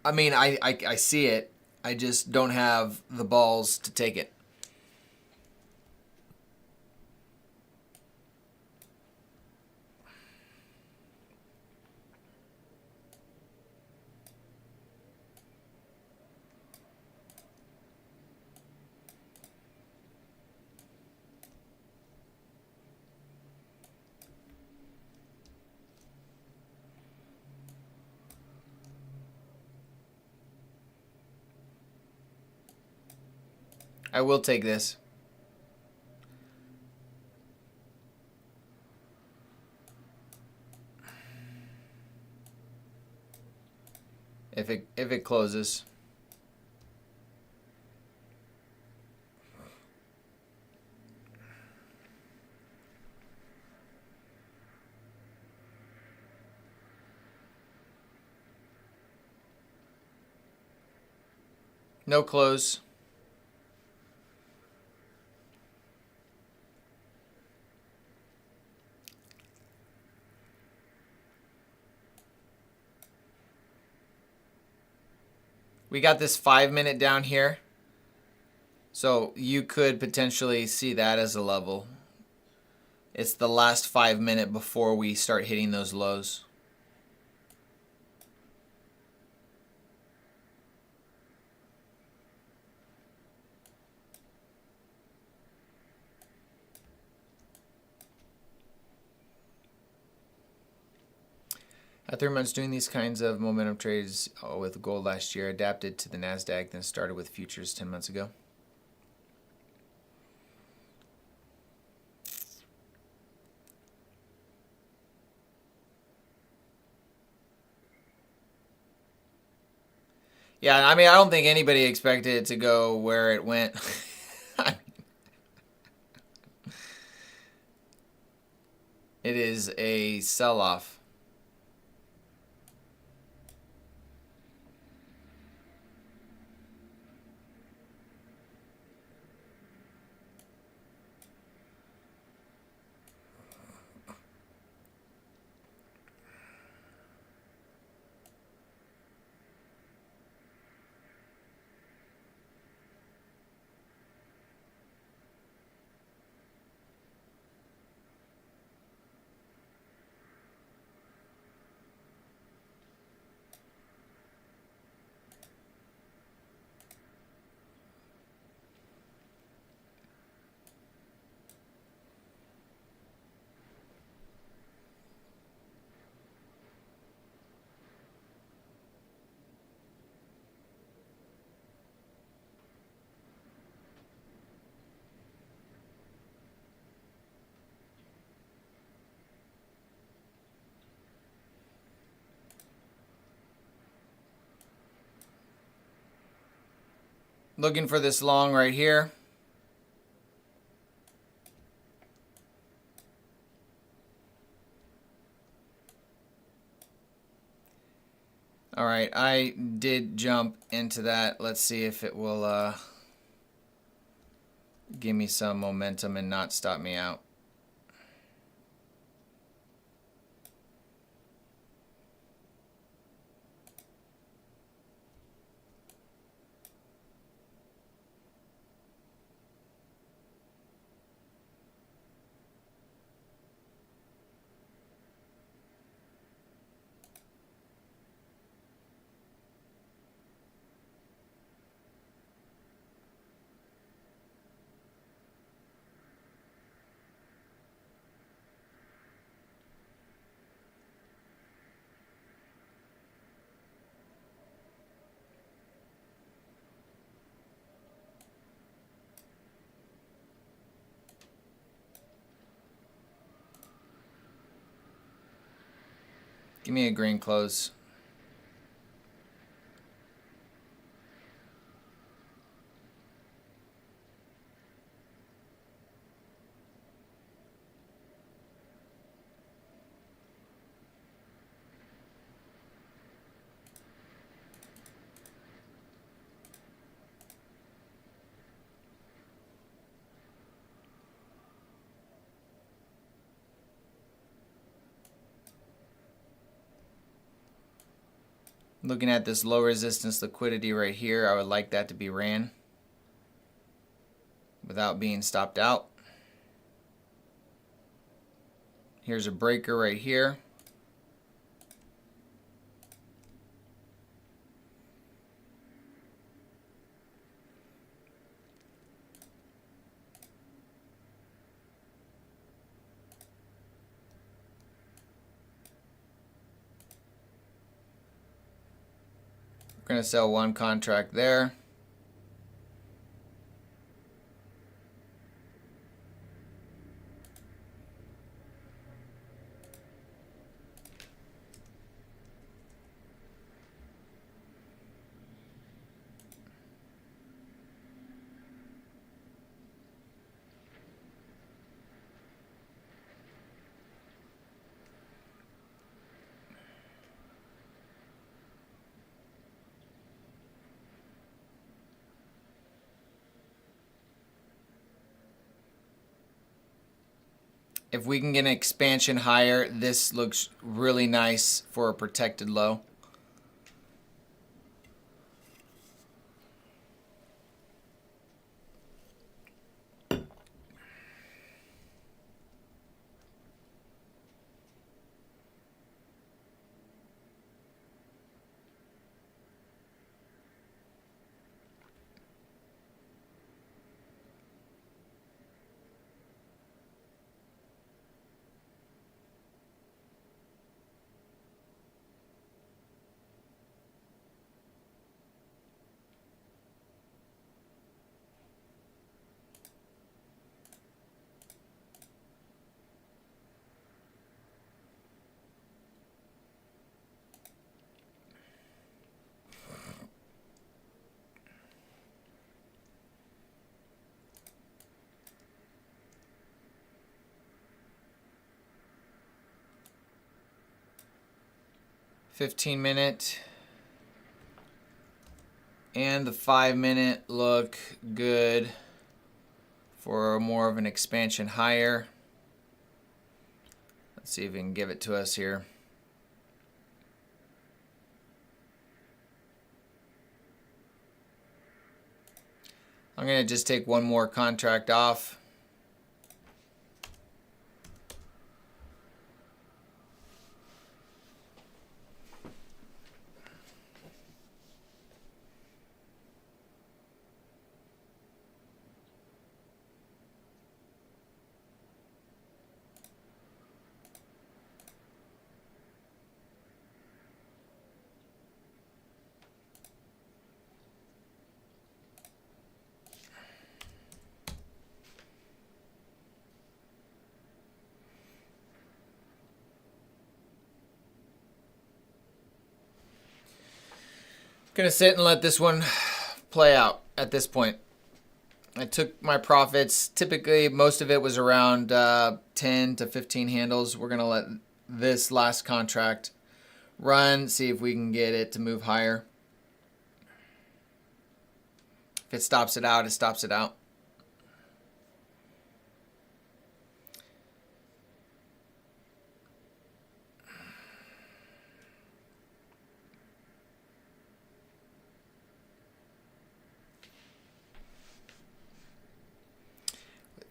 [SPEAKER 1] I mean, I see it. I just don't have the balls to take it. I will take this. If it closes. No close. We got this 5-minute down here. So you could potentially see that as a level. It's the last 5-minute before we start hitting those lows. I 3 months doing these kinds of momentum trades with gold last year, adapted to the Nasdaq, then started with futures 10 months ago. Yeah, I mean, I don't think anybody expected it to go where it went. It is a sell-off. Looking for this long right here. All right, I did jump into that. Let's see if it will give me some momentum and not stop me out. Give me a green close. Looking at this low resistance liquidity right here, I would like that to be ran without being stopped out. Here's a breaker right here. We're going to sell one contract there. If we can get an expansion higher, this looks really nice for a protected low. 15-minute and the 5-minute look good for more of an expansion higher. Let's see if we can give it to us here. I'm going to just take one more contract off. Gonna sit and let this one play out at this point. I took my profits. Typically, most of it was around 10 to 15 handles. We're gonna let this last contract run, see if we can get it to move higher. If it stops it out, it stops it out.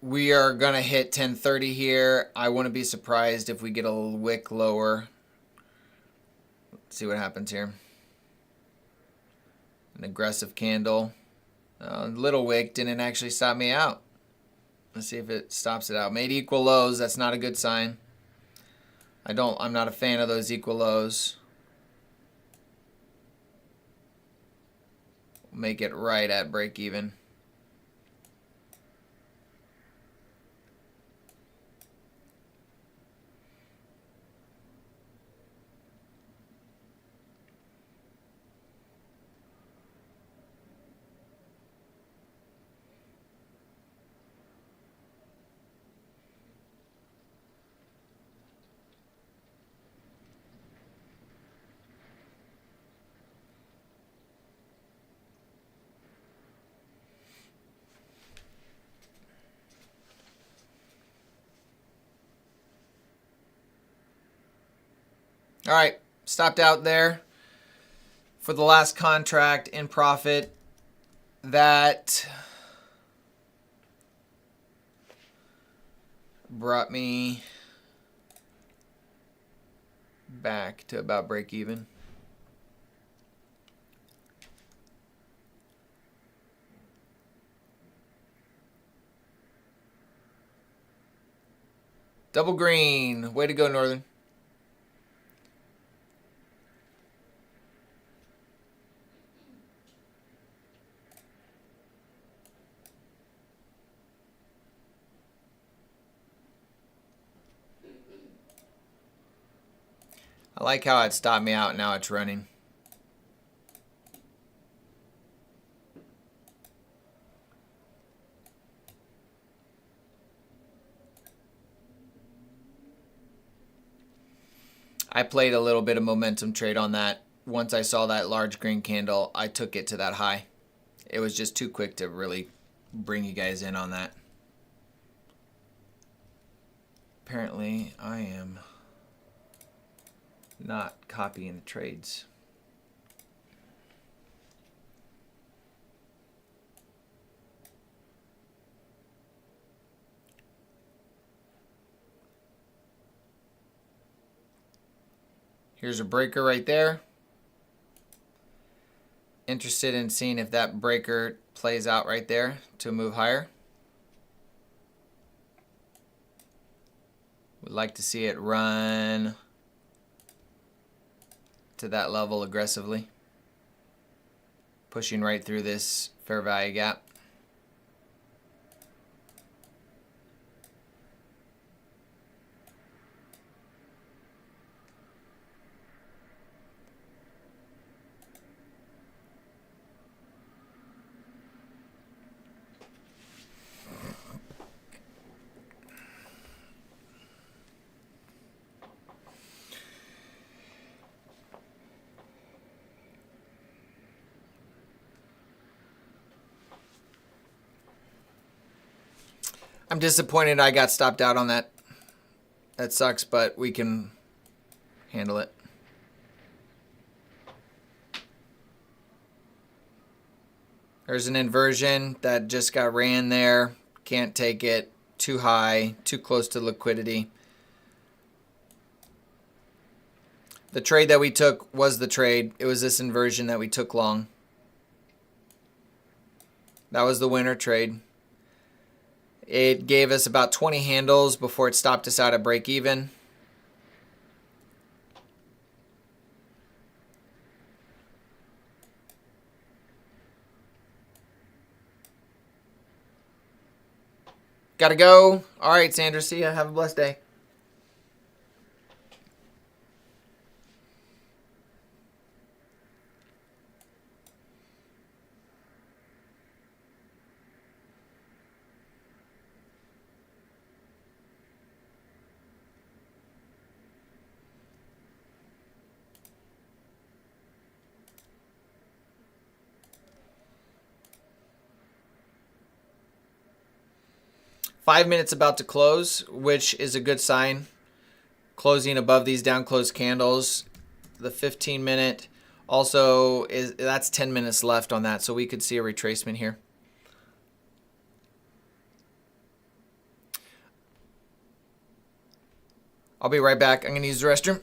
[SPEAKER 1] We are going to hit 1030 here. I wouldn't be surprised if we get a wick lower. Let's see what happens here. An aggressive candle. Little wick didn't actually stop me out. Let's see if it stops it out. Made equal lows. That's not a good sign. I'm not a fan of those equal lows. Make it right at break even. All right, stopped out there for the last contract in profit. That brought me back to about break even. Double green. Way to go, Northern. I like how it stopped me out. Now it's running. I played a little bit of momentum trade on that. Once I saw that large green candle, I took it to that high. It was just too quick to really bring you guys in on that. Apparently, I am not copying the trades. Here's a breaker right there. Interested in seeing if that breaker plays out right there to move higher. Would like to see it run to that level aggressively, pushing right through this fair value gap. I'm disappointed I got stopped out on that. That sucks, but we can handle it. There's an inversion that just got ran there. Can't take it. Too high, too close to liquidity. The trade that we took was the trade. It was this inversion that we took long. That was the winner trade. It gave us about 20 handles before it stopped us out at break even. Gotta go. All right, Sandra, see ya. Have a blessed day. Five minutes about to close, which is a good sign. Closing above these down close candles. The 15-minute also is, that's 10 minutes left on that, so we could see a retracement here. I'll be right back. I'm going to use the restroom.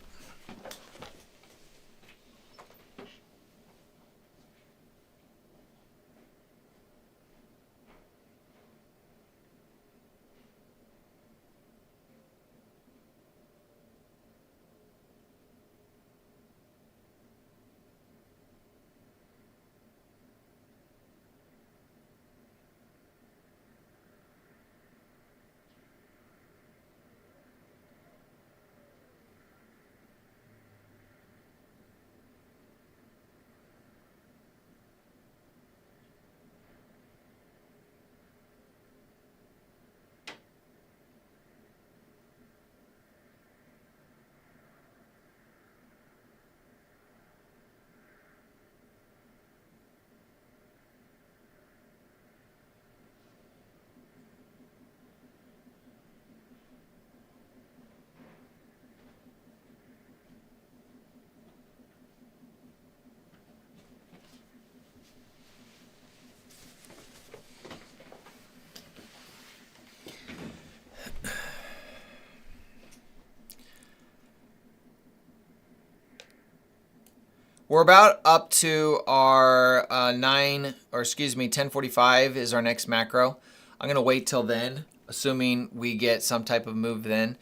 [SPEAKER 1] We're about up to our 10:45 is our next macro. I'm gonna wait till then, assuming we get some type of move then.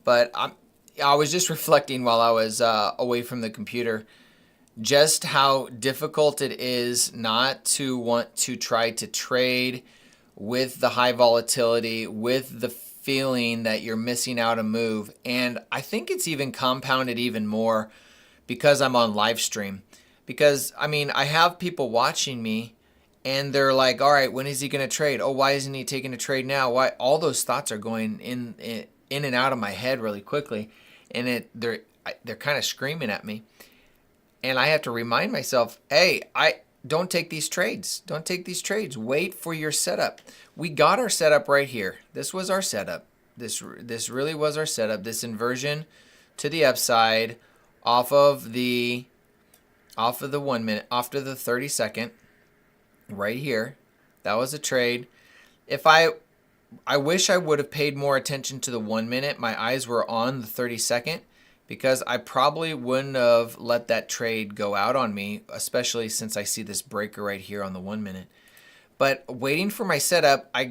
[SPEAKER 1] But I was just reflecting while I was away from the computer, just how difficult it is not to want to try to trade with the high volatility, with the feeling that you're missing out a move. And I think it's even compounded even more because I'm on live stream. Because, I mean, I have people watching me and they're like, all right, when is he going to trade? Oh, why isn't he taking a trade now? Why? All those thoughts are going in and out of my head really quickly. And they're kind of screaming at me. And I have to remind myself, hey, don't take these trades. Don't take these trades. Wait for your setup. We got our setup right here. This was our setup. This really was our setup. This inversion to the upside off of the 1 minute, off to the 30-second, right here. That was a trade. If I wish I would have paid more attention to the 1 minute. My eyes were on the 30-second because I probably wouldn't have let that trade go out on me, especially since I see this breaker right here on the 1 minute. But waiting for my setup, I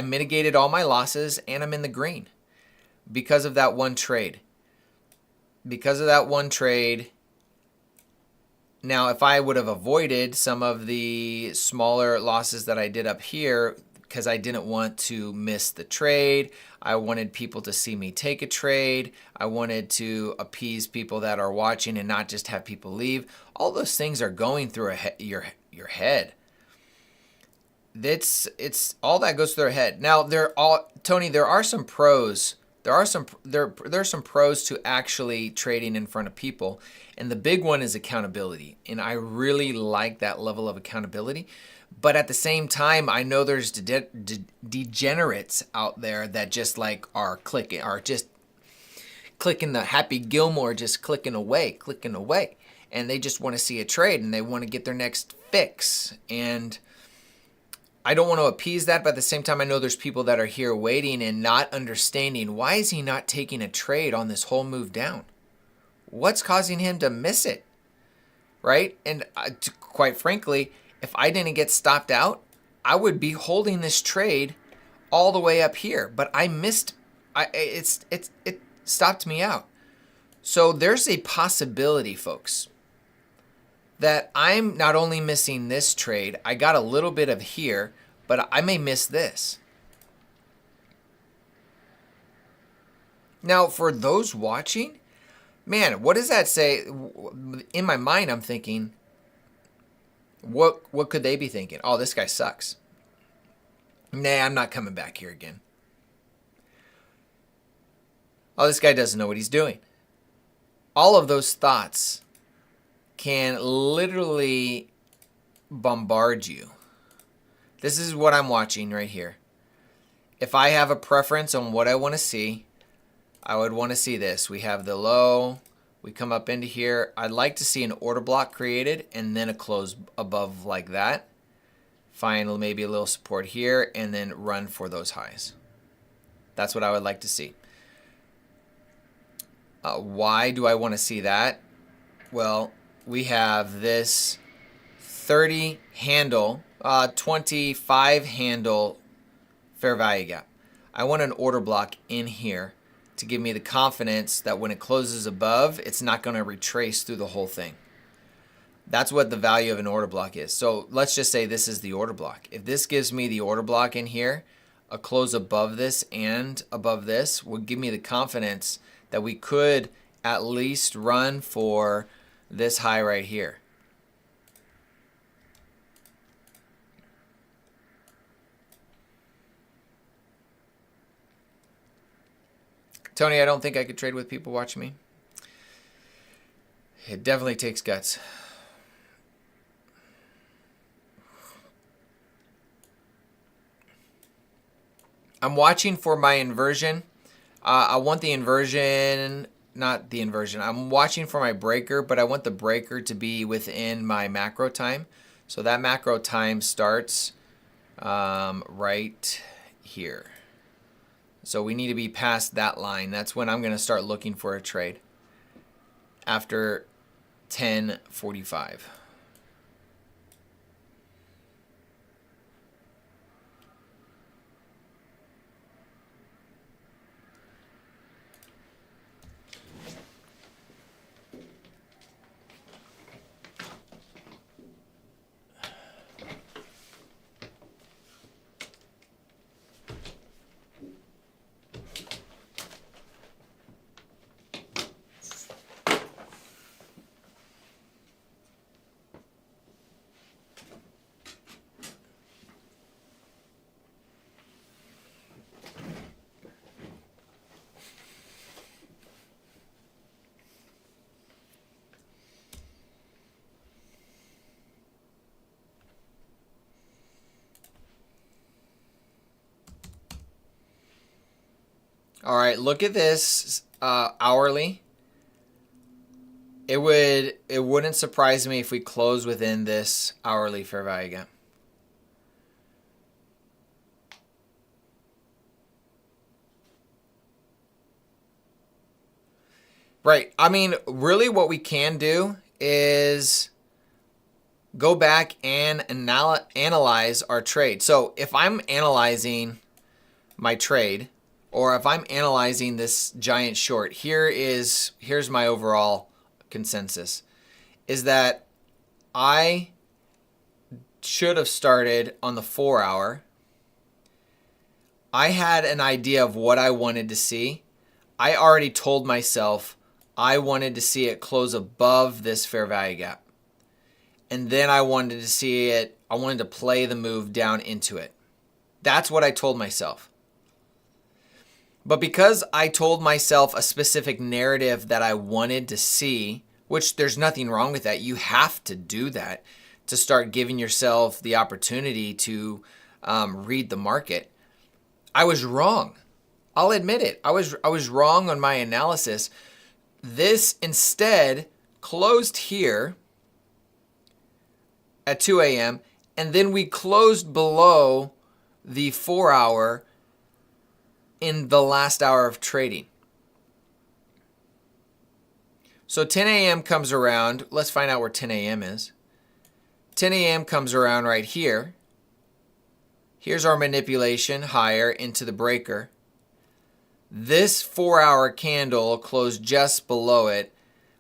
[SPEAKER 1] mitigated all my losses and I'm in the green because of that one trade. Because of that one trade. Now, if I would have avoided some of the smaller losses that I did up here, because I didn't want to miss the trade, I wanted people to see me take a trade, I wanted to appease people that are watching and not just have people leave. All those things are going through your head. It's all that goes through their head. Now, Tony, there are some pros there's some pros to actually trading in front of people, and the big one is accountability. And I really like that level of accountability. But at the same time, I know there's degenerates out there that just like are just clicking the Happy Gilmore, just clicking away. And they just want to see a trade and they want to get their next fix. And I don't want to appease that, but at the same time, I know there's people that are here waiting and not understanding, why is he not taking a trade on this whole move down? What's causing him to miss it, right? And quite frankly, if I didn't get stopped out, I would be holding this trade all the way up here, but I missed. It stopped me out. So there's a possibility, folks, that I'm not only missing this trade, I got a little bit of here, but I may miss this. Now, for those watching, man, what does that say? In my mind, I'm thinking, what could they be thinking? Oh, this guy sucks. Nah, I'm not coming back here again. Oh, this guy doesn't know what he's doing. All of those thoughts can literally bombard you. This is what I'm watching right here. If I have a preference on what I want to see, I would want to see this. We have the low. We come up into here. I'd like to see an order block created and then a close above like that. Find maybe a little support here and then run for those highs. That's what I would like to see. Why do I want to see that? Well, we have this 30 handle, 25 handle fair value gap. I want an order block in here to give me the confidence that when it closes above, it's not going to retrace through the whole thing. That's what the value of an order block is. So let's just say this is the order block. If this gives me the order block in here, a close above this and above this would give me the confidence that we could at least run for this high right here. Tony, I don't think I could trade with people watching me. It definitely takes guts. I'm watching for my inversion. I want the inversion, not the inversion. I'm watching for my breaker, but I want the breaker to be within my macro time. So that macro time starts right here. So we need to be past that line. That's when I'm going to start looking for a trade after 10:45. All right, look at this hourly. It wouldn't surprise me if we close within this hourly fair value gap. Right. I mean, really what we can do is go back and analyze our trade. So if I'm analyzing my trade, or if I'm analyzing this giant short, here's my overall consensus, is that I should have started on the 4 hour. I had an idea of what I wanted to see. I already told myself I wanted to see it close above this fair value gap. And then I wanted to play the move down into it. That's what I told myself. But because I told myself a specific narrative that I wanted to see, which there's nothing wrong with that. You have to do that to start giving yourself the opportunity to read the market. I was wrong. I'll admit it. I was wrong on my analysis. This instead closed here at 2 a.m. and then we closed below the 4-hour in the last hour of trading. So 10 a.m. comes around. Let's find out where 10 a.m. is. 10 a.m. comes around right here. Here's our manipulation higher into the breaker. This 4-hour candle closed just below it.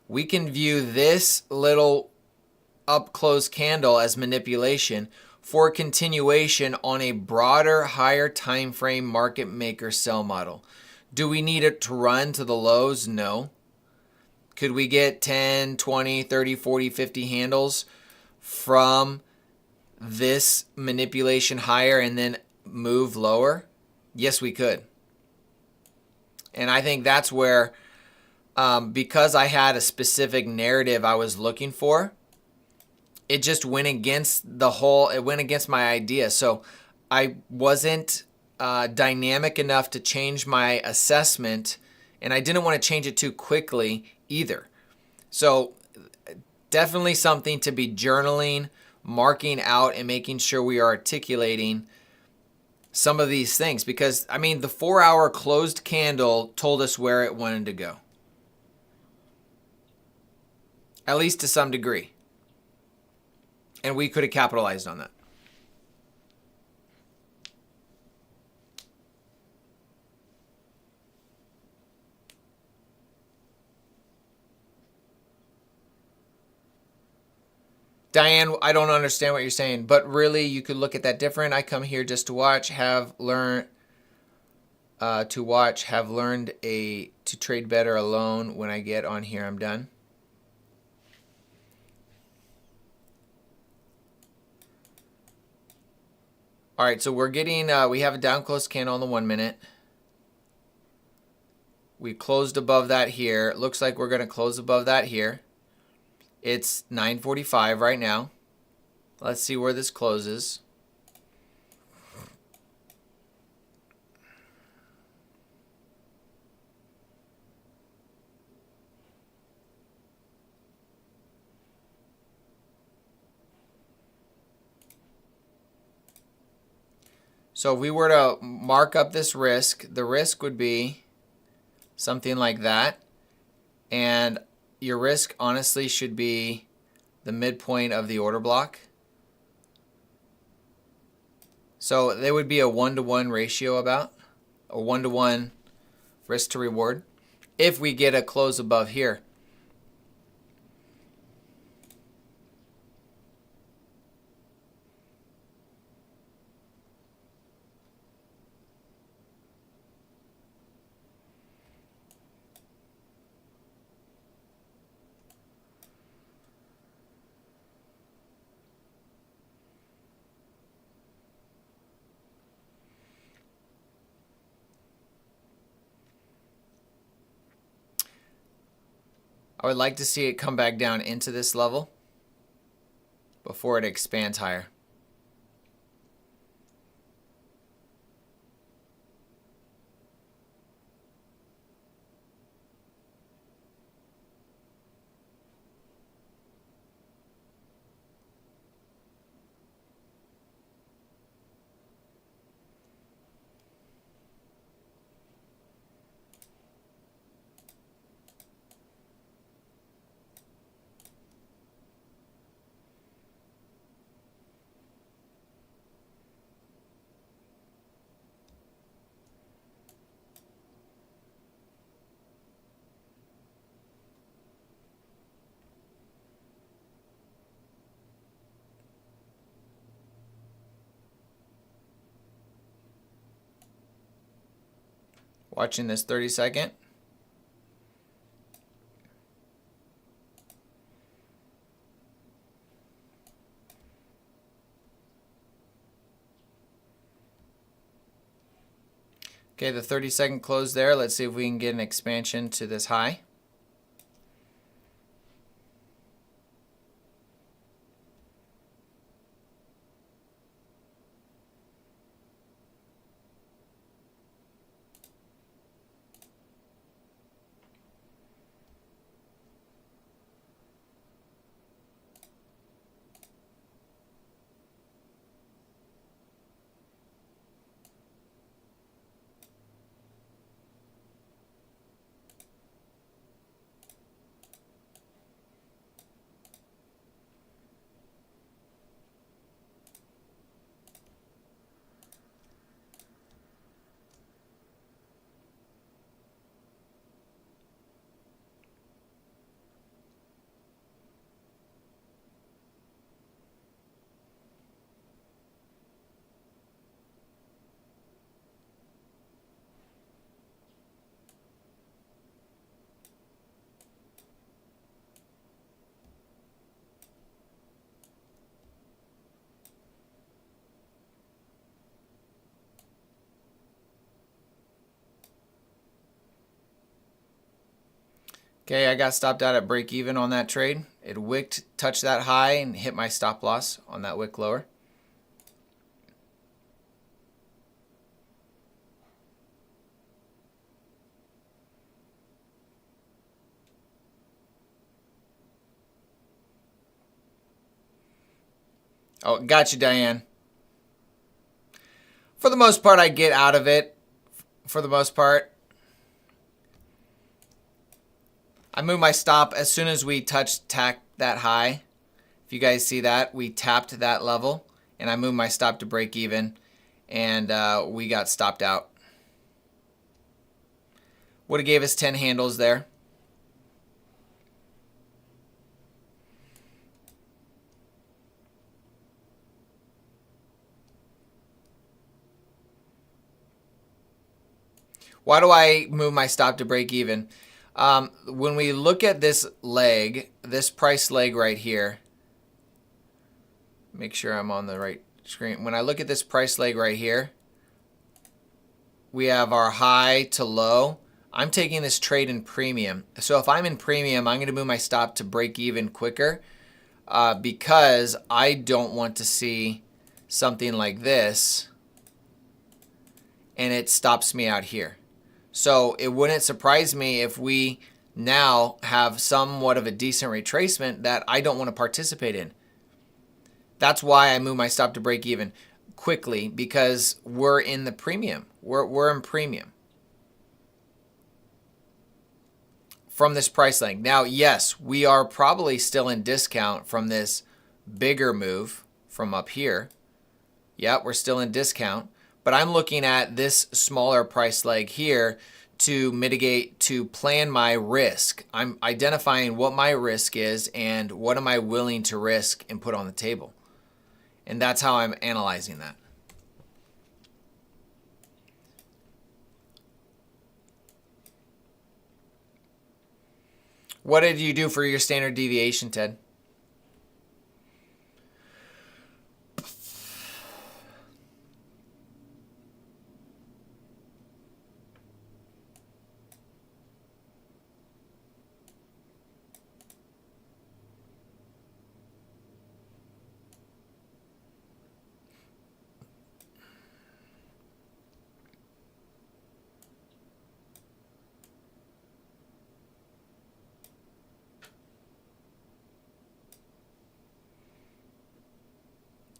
[SPEAKER 1] We can view this little up close candle as manipulation for continuation on a broader, higher time frame market maker sell model. Do we need it to run to the lows? No. Could we get 10, 20, 30, 40, 50 handles from this manipulation higher and then move lower? Yes, we could. And I think that's where, because I had a specific narrative I was looking for, it just went against it went against my idea. So I wasn't dynamic enough to change my assessment, and I didn't want to change it too quickly either. So definitely something to be journaling, marking out, and making sure we are articulating some of these things, because I mean the 4-hour closed candle told us where it wanted to go, at least to some degree, and we could have capitalized on that. Diane, I don't understand what you're saying, but really you could look at that different. I come here just to watch, have learned to trade better alone. When I get on here, I'm done. All right, so we're getting, we have a down close candle on the 1 minute. We closed above that here. It looks like we're going to close above that here. It's 9:45 right now. Let's see where this closes. So if we were to mark up this risk, the risk would be something like that. And your risk honestly should be the midpoint of the order block. So there would be a 1-to-1 ratio, about a 1-to-1 risk to reward if we get a close above here. I would like to see it come back down into this level before it expands higher. Watching this 30-second. Okay, the 30-second close there. Let's see if we can get an expansion to this high. Okay, I got stopped out at break even on that trade. It wicked, touched that high, and hit my stop loss on that wick lower. Oh, got you, Diane. For the most part, I get out of it. For the most part, I move my stop as soon as we tack that high. If you guys see that, we tapped that level, and I moved my stop to break even, and we got stopped out. Would have gave us 10 handles there. Why do I move my stop to break even? When we look at this leg, this price leg right here, make sure I'm on the right screen. When I look at this price leg right here, we have our high to low. I'm taking this trade in premium. So if I'm in premium, I'm going to move my stop to break even quicker because I don't want to see something like this and it stops me out here. So it wouldn't surprise me if we now have somewhat of a decent retracement that I don't want to participate in. That's why I move my stop to break even quickly, because we're in the premium. We're in premium from this price leg. Now, yes, we are probably still in discount from this bigger move from up here. Yeah, we're still in discount. But I'm looking at this smaller price leg here to mitigate, to plan my risk. I'm identifying what my risk is and what am I willing to risk and put on the table. And that's how I'm analyzing that. What did you do for your standard deviation, Ted?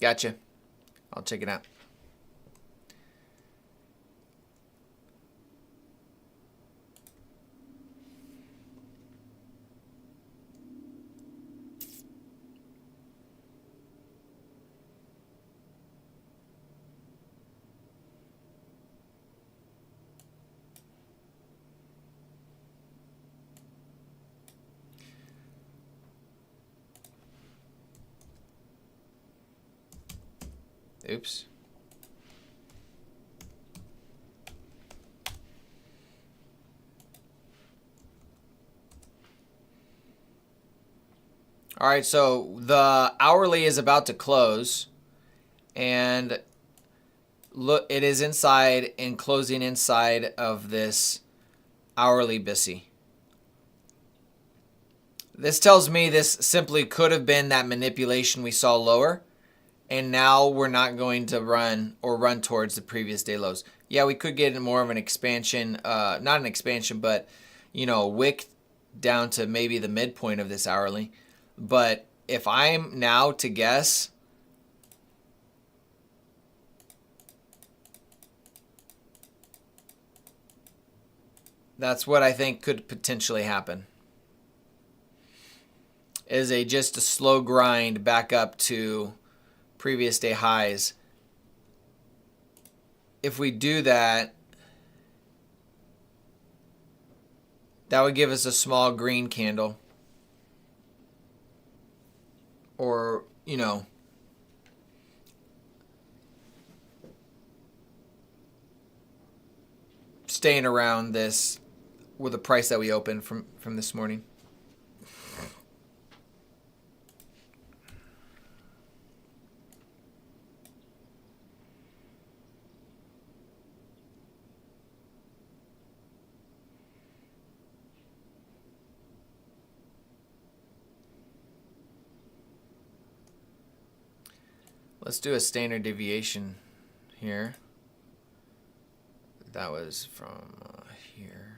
[SPEAKER 1] Gotcha. I'll check it out. Oops. All right, so the hourly is about to close, and look, it is inside and closing inside of this hourly BISI. This tells me this simply could have been that manipulation we saw lower, and now we're not going to run towards the previous day lows. Yeah, we could get more of an expansion, not an expansion, but wick down to maybe the midpoint of this hourly. But if I'm now to guess, that's what I think could potentially happen. Is just a slow grind back up to previous day highs. If we do that, that would give us a small green candle. Or, staying around this with the price that we opened from this morning. Let's do a standard deviation here. That was from here.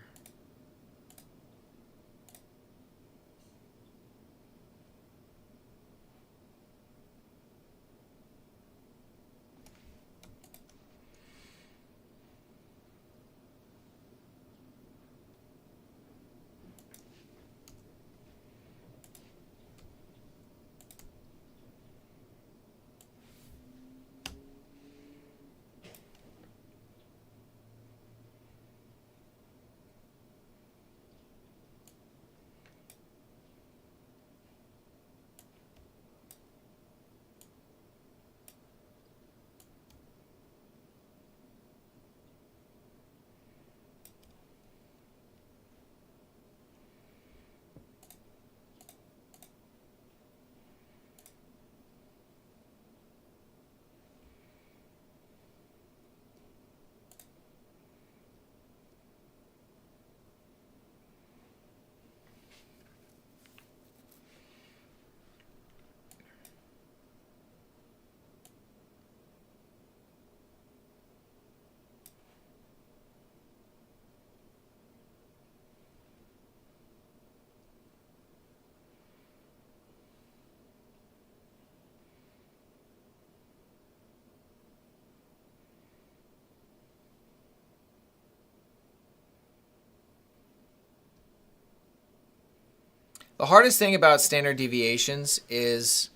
[SPEAKER 1] The hardest thing about standard deviations is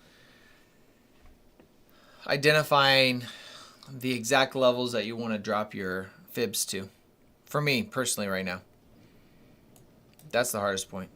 [SPEAKER 1] identifying the exact levels that you want to drop your fibs to. For me, personally, right now. That's the hardest point.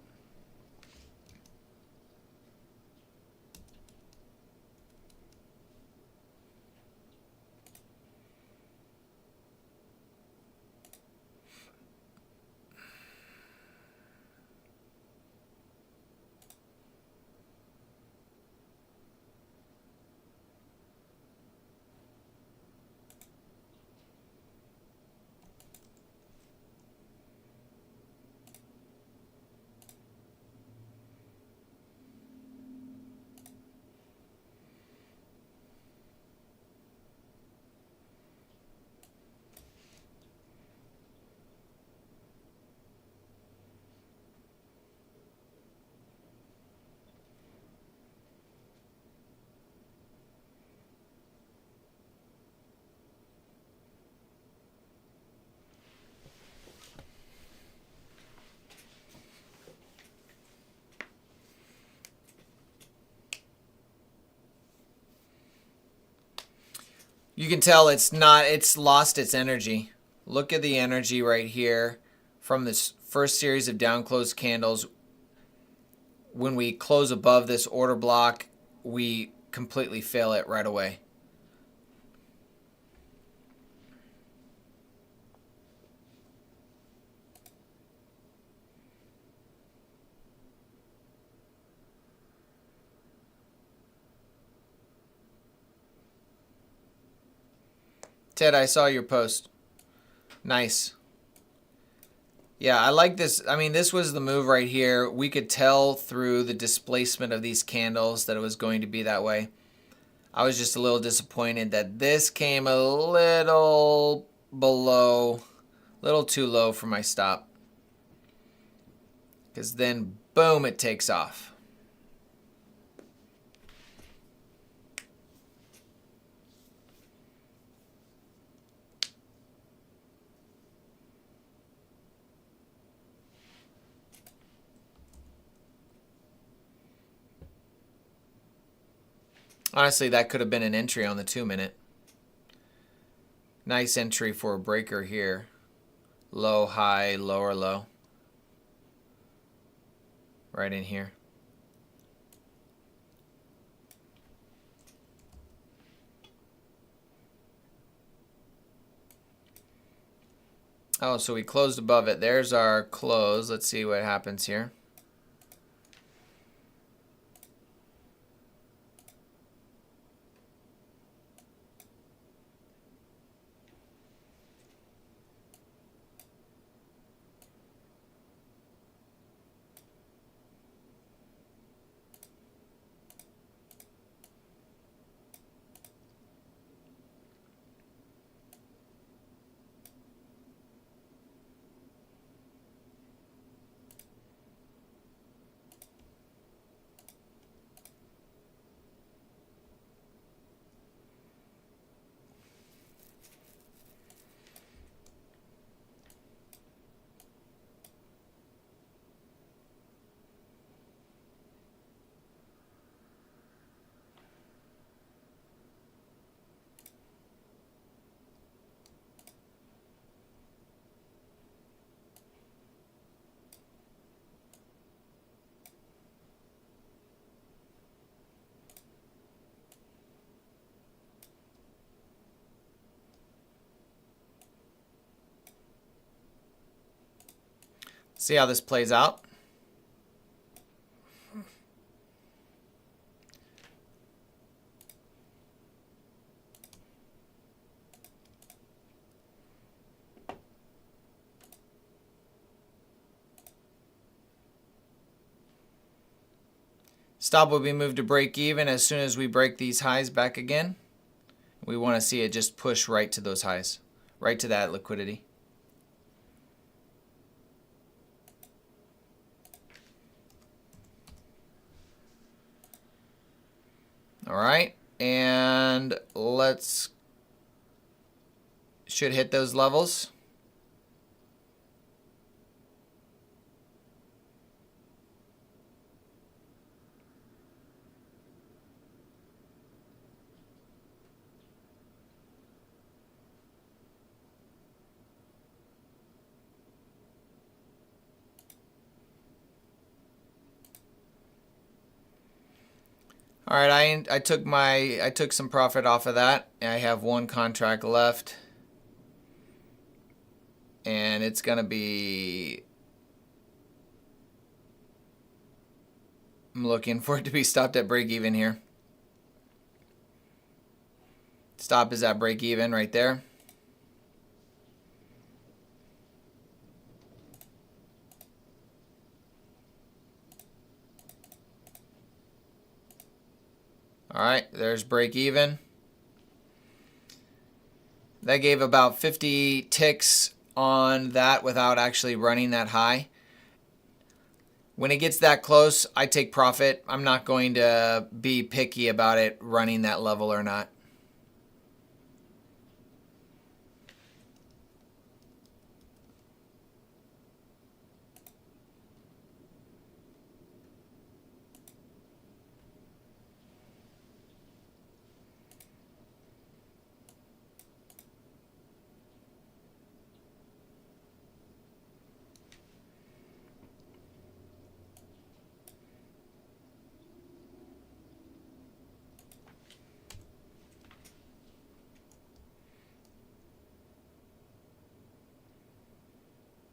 [SPEAKER 1] You can tell it's lost its energy. Look at the energy right here from this first series of down closed candles. When we close above this order block, we completely fail it right away. Ted, I saw your post. Nice. Yeah, I like this. I mean, this was the move right here. We could tell through the displacement of these candles that it was going to be that way. I was just a little disappointed that this came a little below, a little too low for my stop. Because then, boom, it takes off. Honestly, that could have been an entry on the 2-minute. Nice entry for a breaker here. Low, high, lower, low. Right in here. Oh, so we closed above it. There's our close. Let's see what happens here. See how this plays out. Stop will be moved to break even as soon as we break these highs back again. We want to see it just push right to those highs, right to that liquidity. All right, and let's, should hit those levels. All right, I took some profit off of that. I have one contract left, and it's gonna be, I'm looking for it to be stopped at break even here. Stop is at break even right there. All right, there's break even. That gave about 50 ticks on that without actually running that high. When it gets that close, I take profit. I'm not going to be picky about it running that level or not.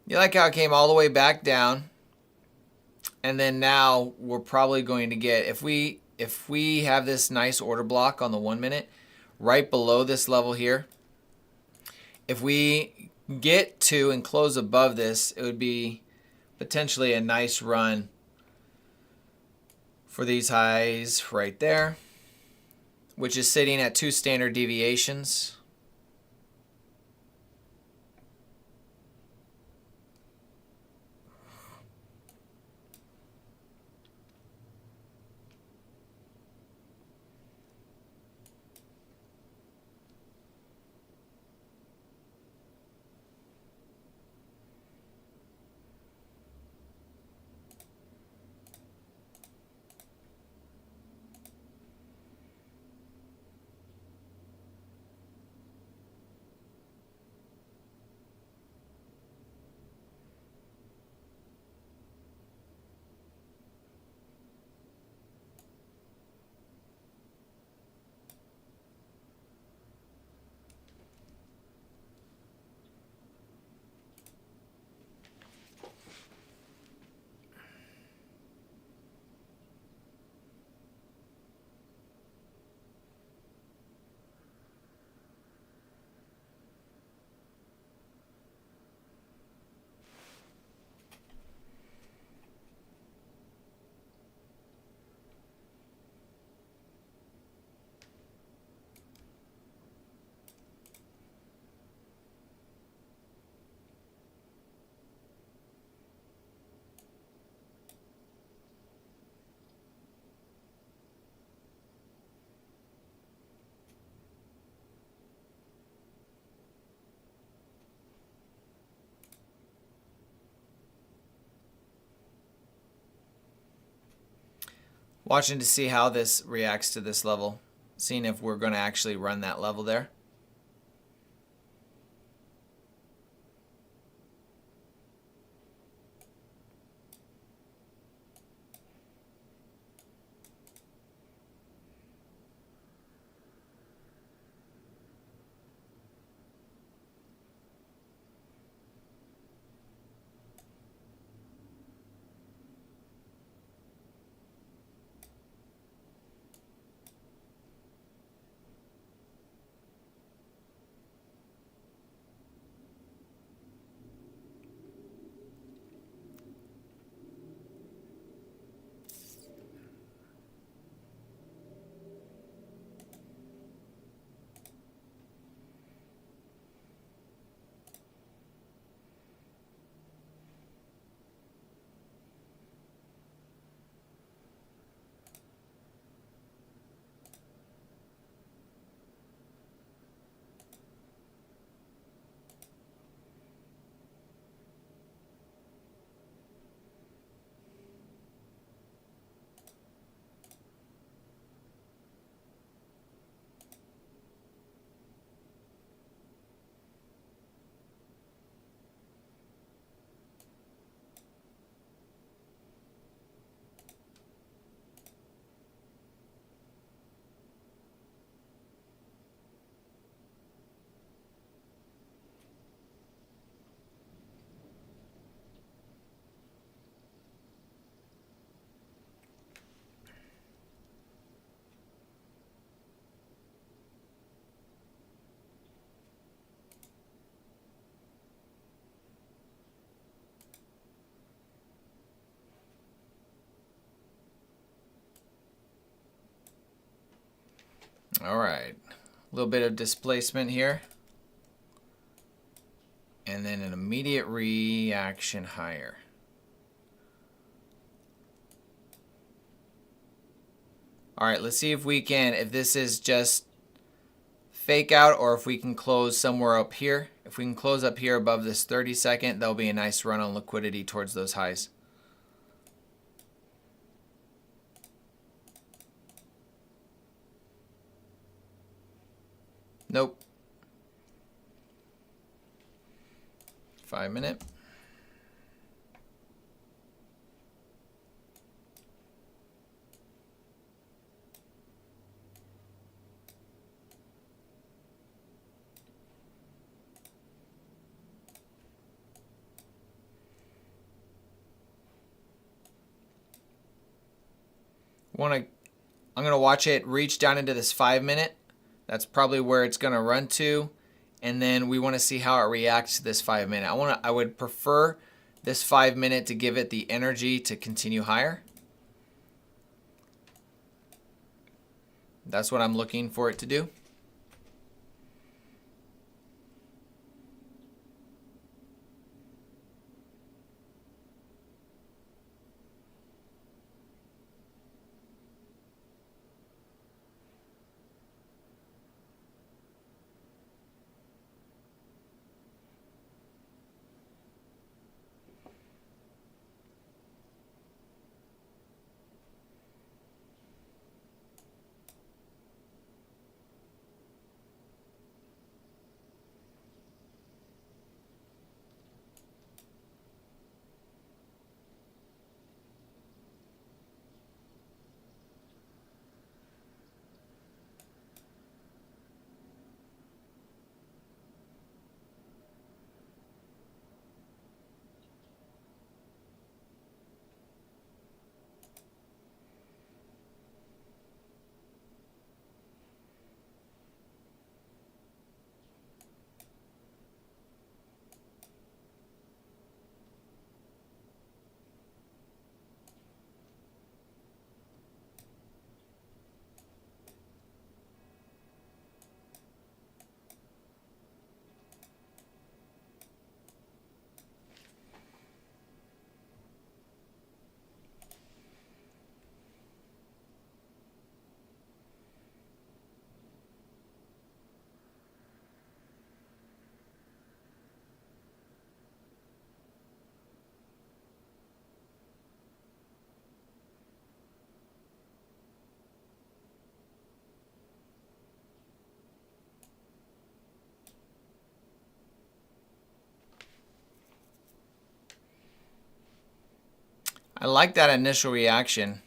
[SPEAKER 1] You like how it came all the way back down, and then now we're probably going to get, if we have this nice order block on the 1 minute right below this level here, If we get to and close above this, it would be potentially a nice run for these highs right there, which is sitting at 2 standard deviations. Watching to see how this reacts to this level, seeing if we're going to actually run that level there. All right, a little bit of displacement here, and then an immediate reaction higher. All right, let's see if we can, if this is just fake out or if we can close somewhere up here. If we can close up here above this 30-second, that'll be a nice run on liquidity towards those highs. Nope. 5 minute. I'm going to watch it reach down into this 5 minute. That's probably where it's going to run to. and then we want to see how it reacts to this 5 minute. I would prefer this 5 minute to give it the energy to continue higher. That's what I'm looking for it to do. I like that initial reaction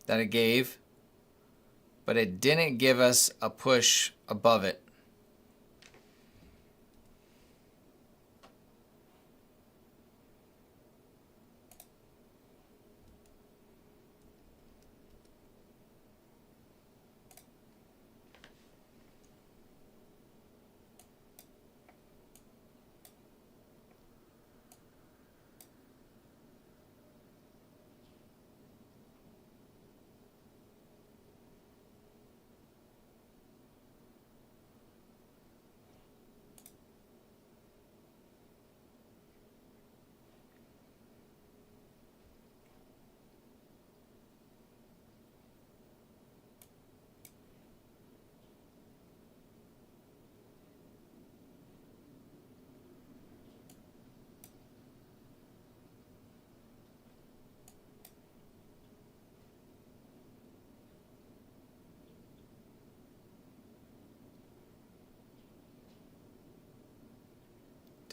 [SPEAKER 1] that it gave, but it didn't give us a push above it.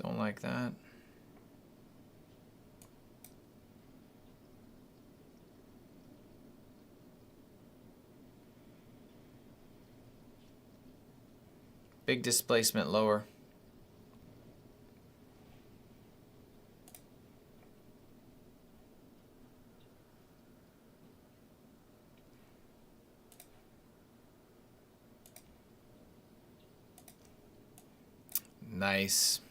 [SPEAKER 1] Don't like that. Big displacement lower. Nice.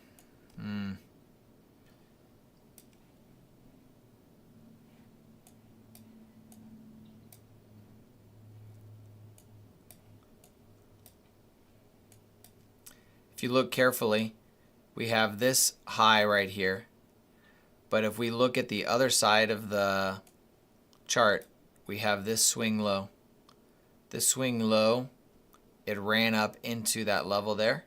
[SPEAKER 1] If you look carefully, we have this high right here. But if we look at the other side of the chart, we have this swing low. This swing low, it ran up into that level there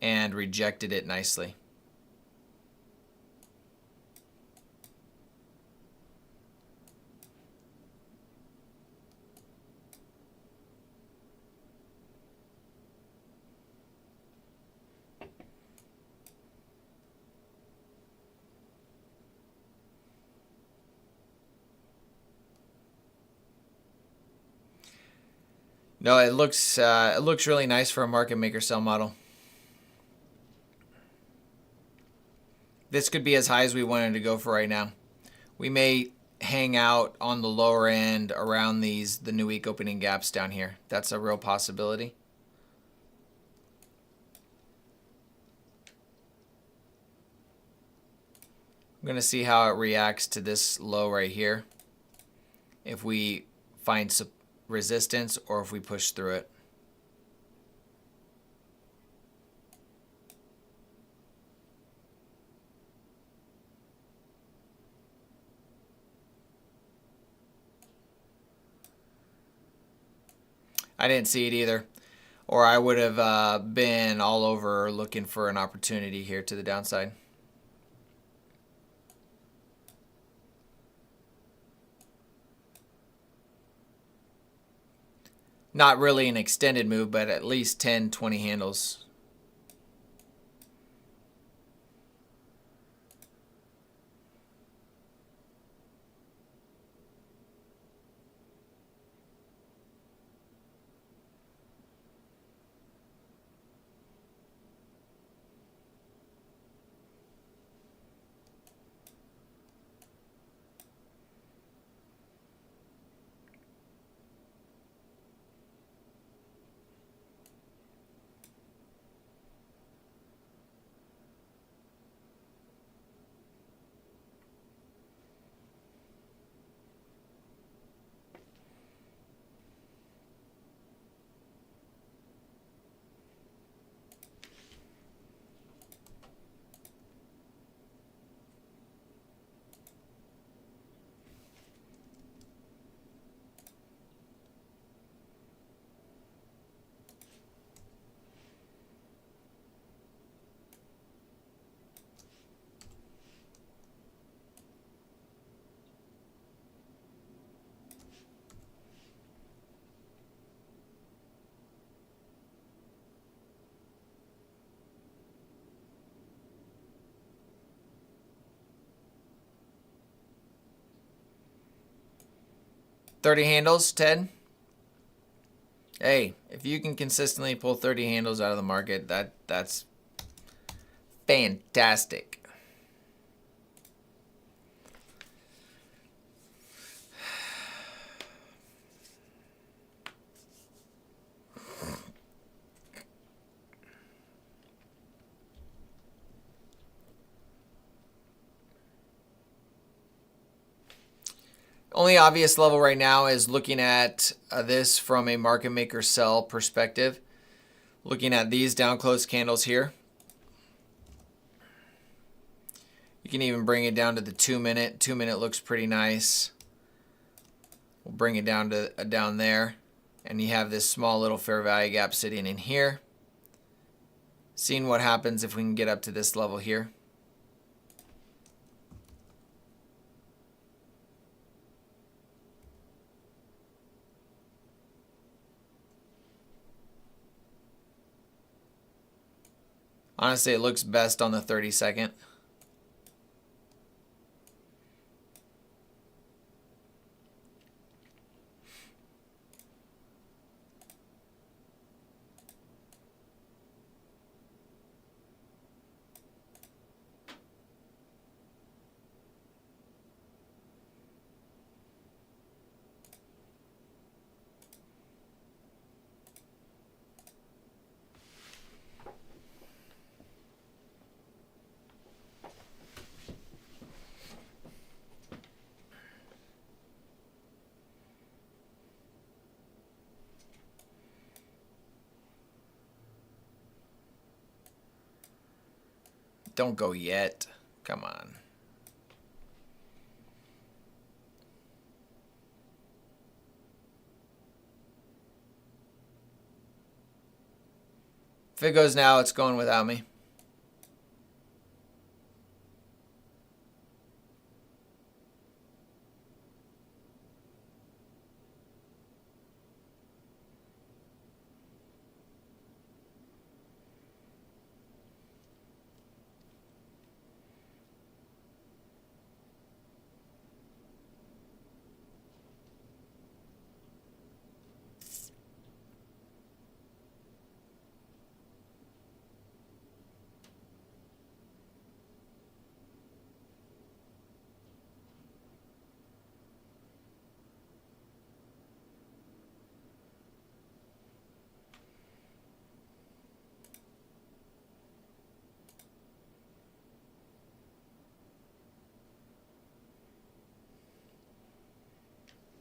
[SPEAKER 1] and rejected it nicely. No, it looks really nice for a market maker sell model. This could be as high as we wanted to go for right now. We may hang out on the lower end around the new week opening gaps down here. That's a real possibility. going to see how it reacts to this low right here. If we find resistance or if we push through it. I didn't see it either, or I would have been all over looking for an opportunity here to the downside. Not really an extended move, but at least 10, 20 handles. $30 handles, Ted. Hey, if you can consistently pull 30 handles out of the market, that's fantastic. Only obvious level right now is looking at this from a market maker sell perspective. Looking at these down close candles here. You can even bring it down to the 2 minute. 2 minute looks pretty nice. We'll bring it down to down there. And you have this small little fair value gap sitting in here. Seeing what happens if we can get up to this level here. Honestly, it looks best on the 30-second. Don't go yet. Come on. If it goes now, it's going without me.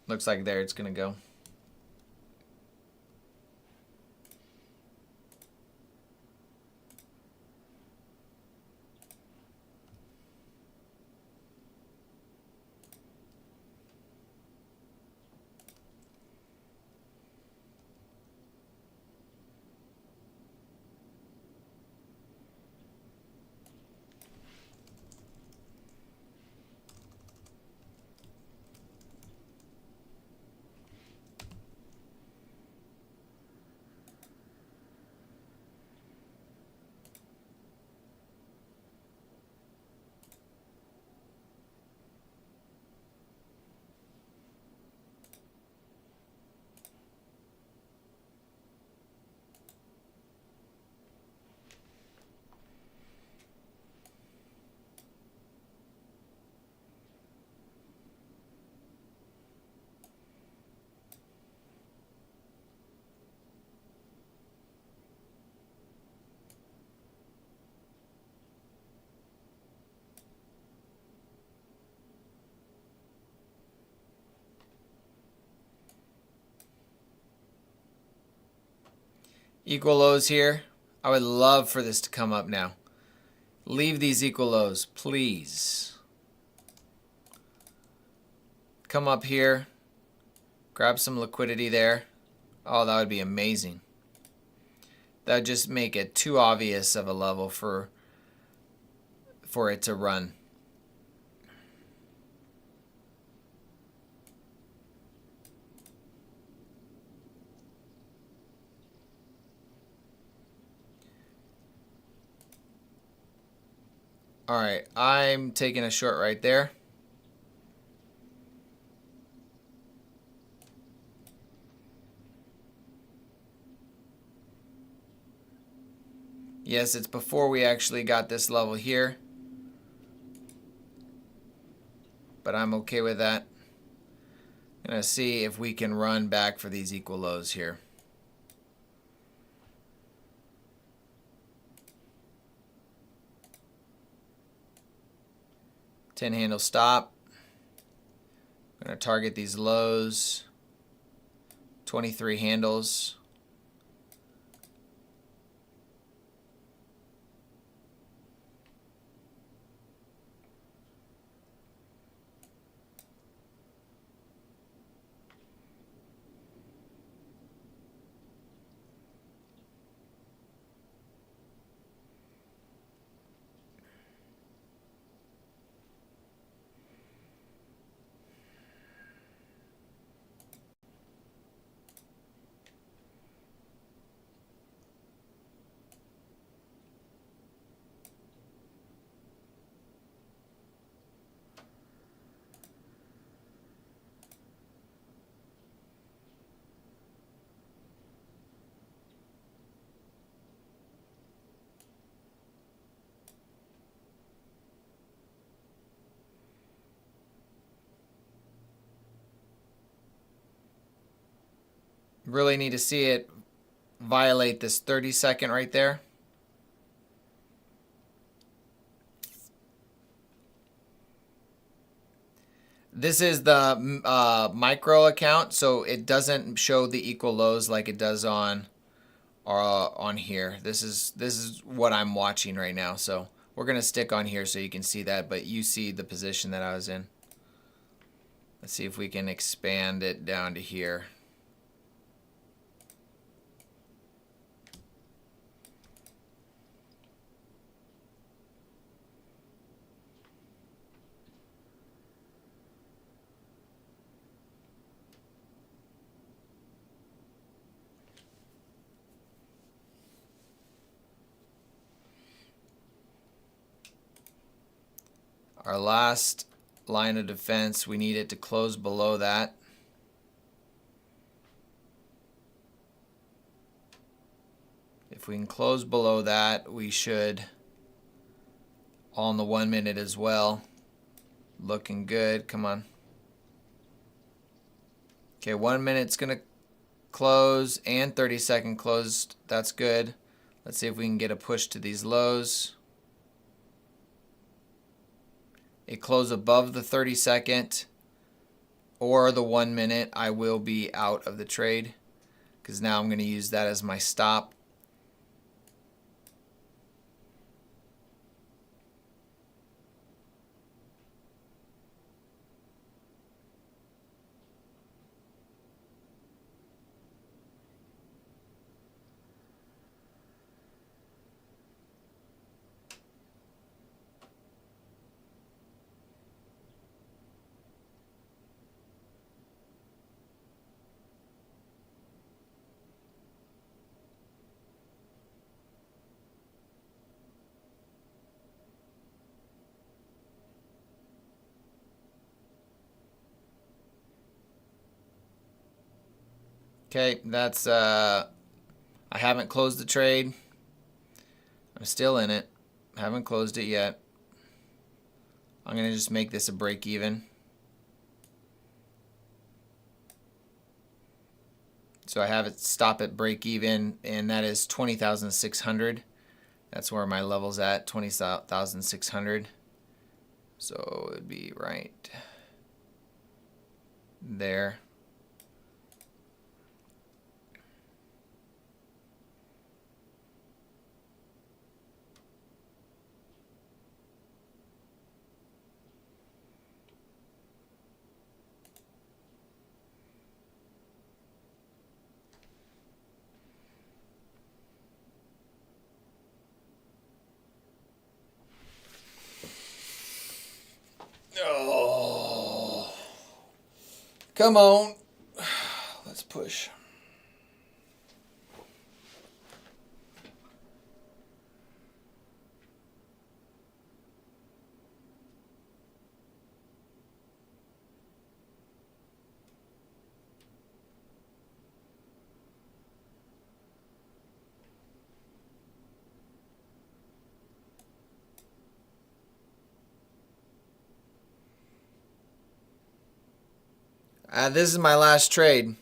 [SPEAKER 1] Looks like there it's going to go. Equal lows here. I would love for this to come up now. Leave these equal lows, please. Come up here. Grab some liquidity there. Oh, that would be amazing. That would just make it too obvious of a level for it to run. All right, I'm taking a short right there. Yes, it's before we actually got this level here, but I'm okay with that. I'm going to see if we can run back for these equal lows here. $10 handle stop. I'm going to target these lows. 23 handles. Really need to see it violate this 30-second right there. This is the micro account, so it doesn't show the equal lows like it does on here. This is what I'm watching right now, so we're gonna stick on here so you can see that, but you see the position that I was in. Let's see if we can expand it down to here. Our last line of defense, we need it to close below that. If we can close below that, we should, on the 1 minute as well. Looking good, come on. Okay, 1 minute's gonna close and 30-second closed, that's good. Let's see if we can get a push to these lows. It closed above the 30-second. or the 1 minute, I will be out of the trade because now I'm going to use that as my stop. Okay, that's I haven't closed the trade. I'm still in it. Haven't closed it yet. I'm going to just make this a break even. So I have it stop at break even, and that is 20,600. That's where my level's at, 20,600. So it'd be right there. Oh, come on. Let's push. This is my last trade.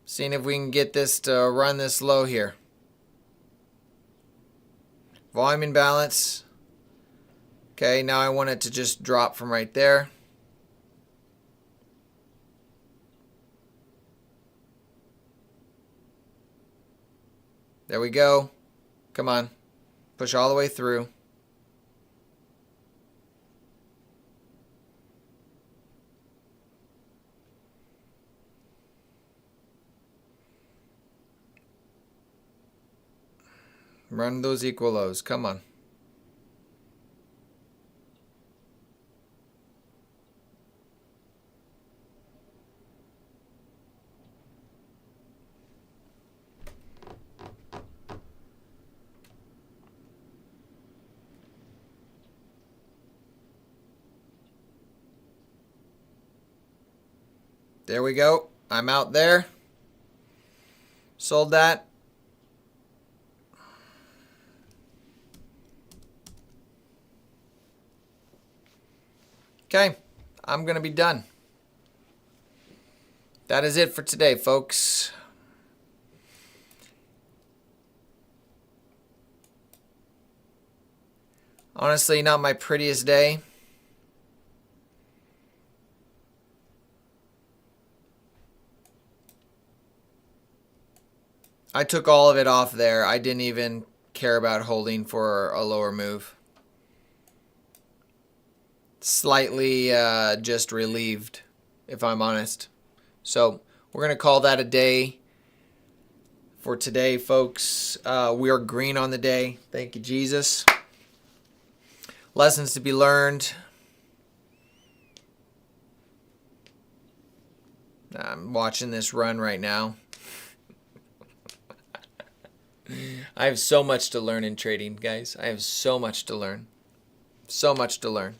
[SPEAKER 1] Seeing if we can get this to run this low here. Volume imbalance. Okay, now I want it to just drop from right there. There we go. Come on. Push all the way through. Run those equal lows. Come on. There we go. I'm out there. Sold that. Okay, I'm going to be done. That is it for today, folks. Honestly, not my prettiest day. I took all of it off there. I didn't even care about holding for a lower move. Slightly just relieved, if I'm honest. So we're going to call that a day for today, folks. We are green on the day. Thank you, Jesus. Lessons to be learned. I'm watching this run right now. I have so much to learn in trading, guys. I have so much to learn. So much to learn.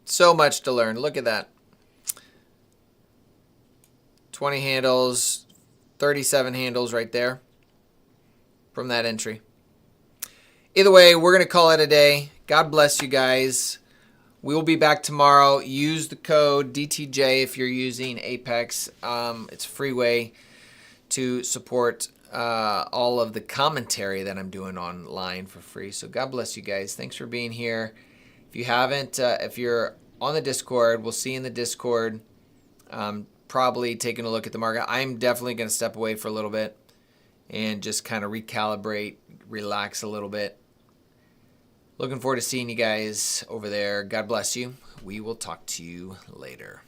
[SPEAKER 1] So much to learn. Look at that. 20 handles, 37 handles right there from that entry. Either way, we're going to call it a day. God bless you guys. We will be back tomorrow. Use the code DTJ if you're using Apex. It's a free way to support all of the commentary that I'm doing online for free. So God bless you guys. Thanks for being here. If you haven't, if you're on the Discord, we'll see you in the Discord. Probably taking a look at the market. I'm definitely going to step away for a little bit and just kind of recalibrate, relax a little bit. Looking forward to seeing you guys over there. God bless you. We will talk to you later.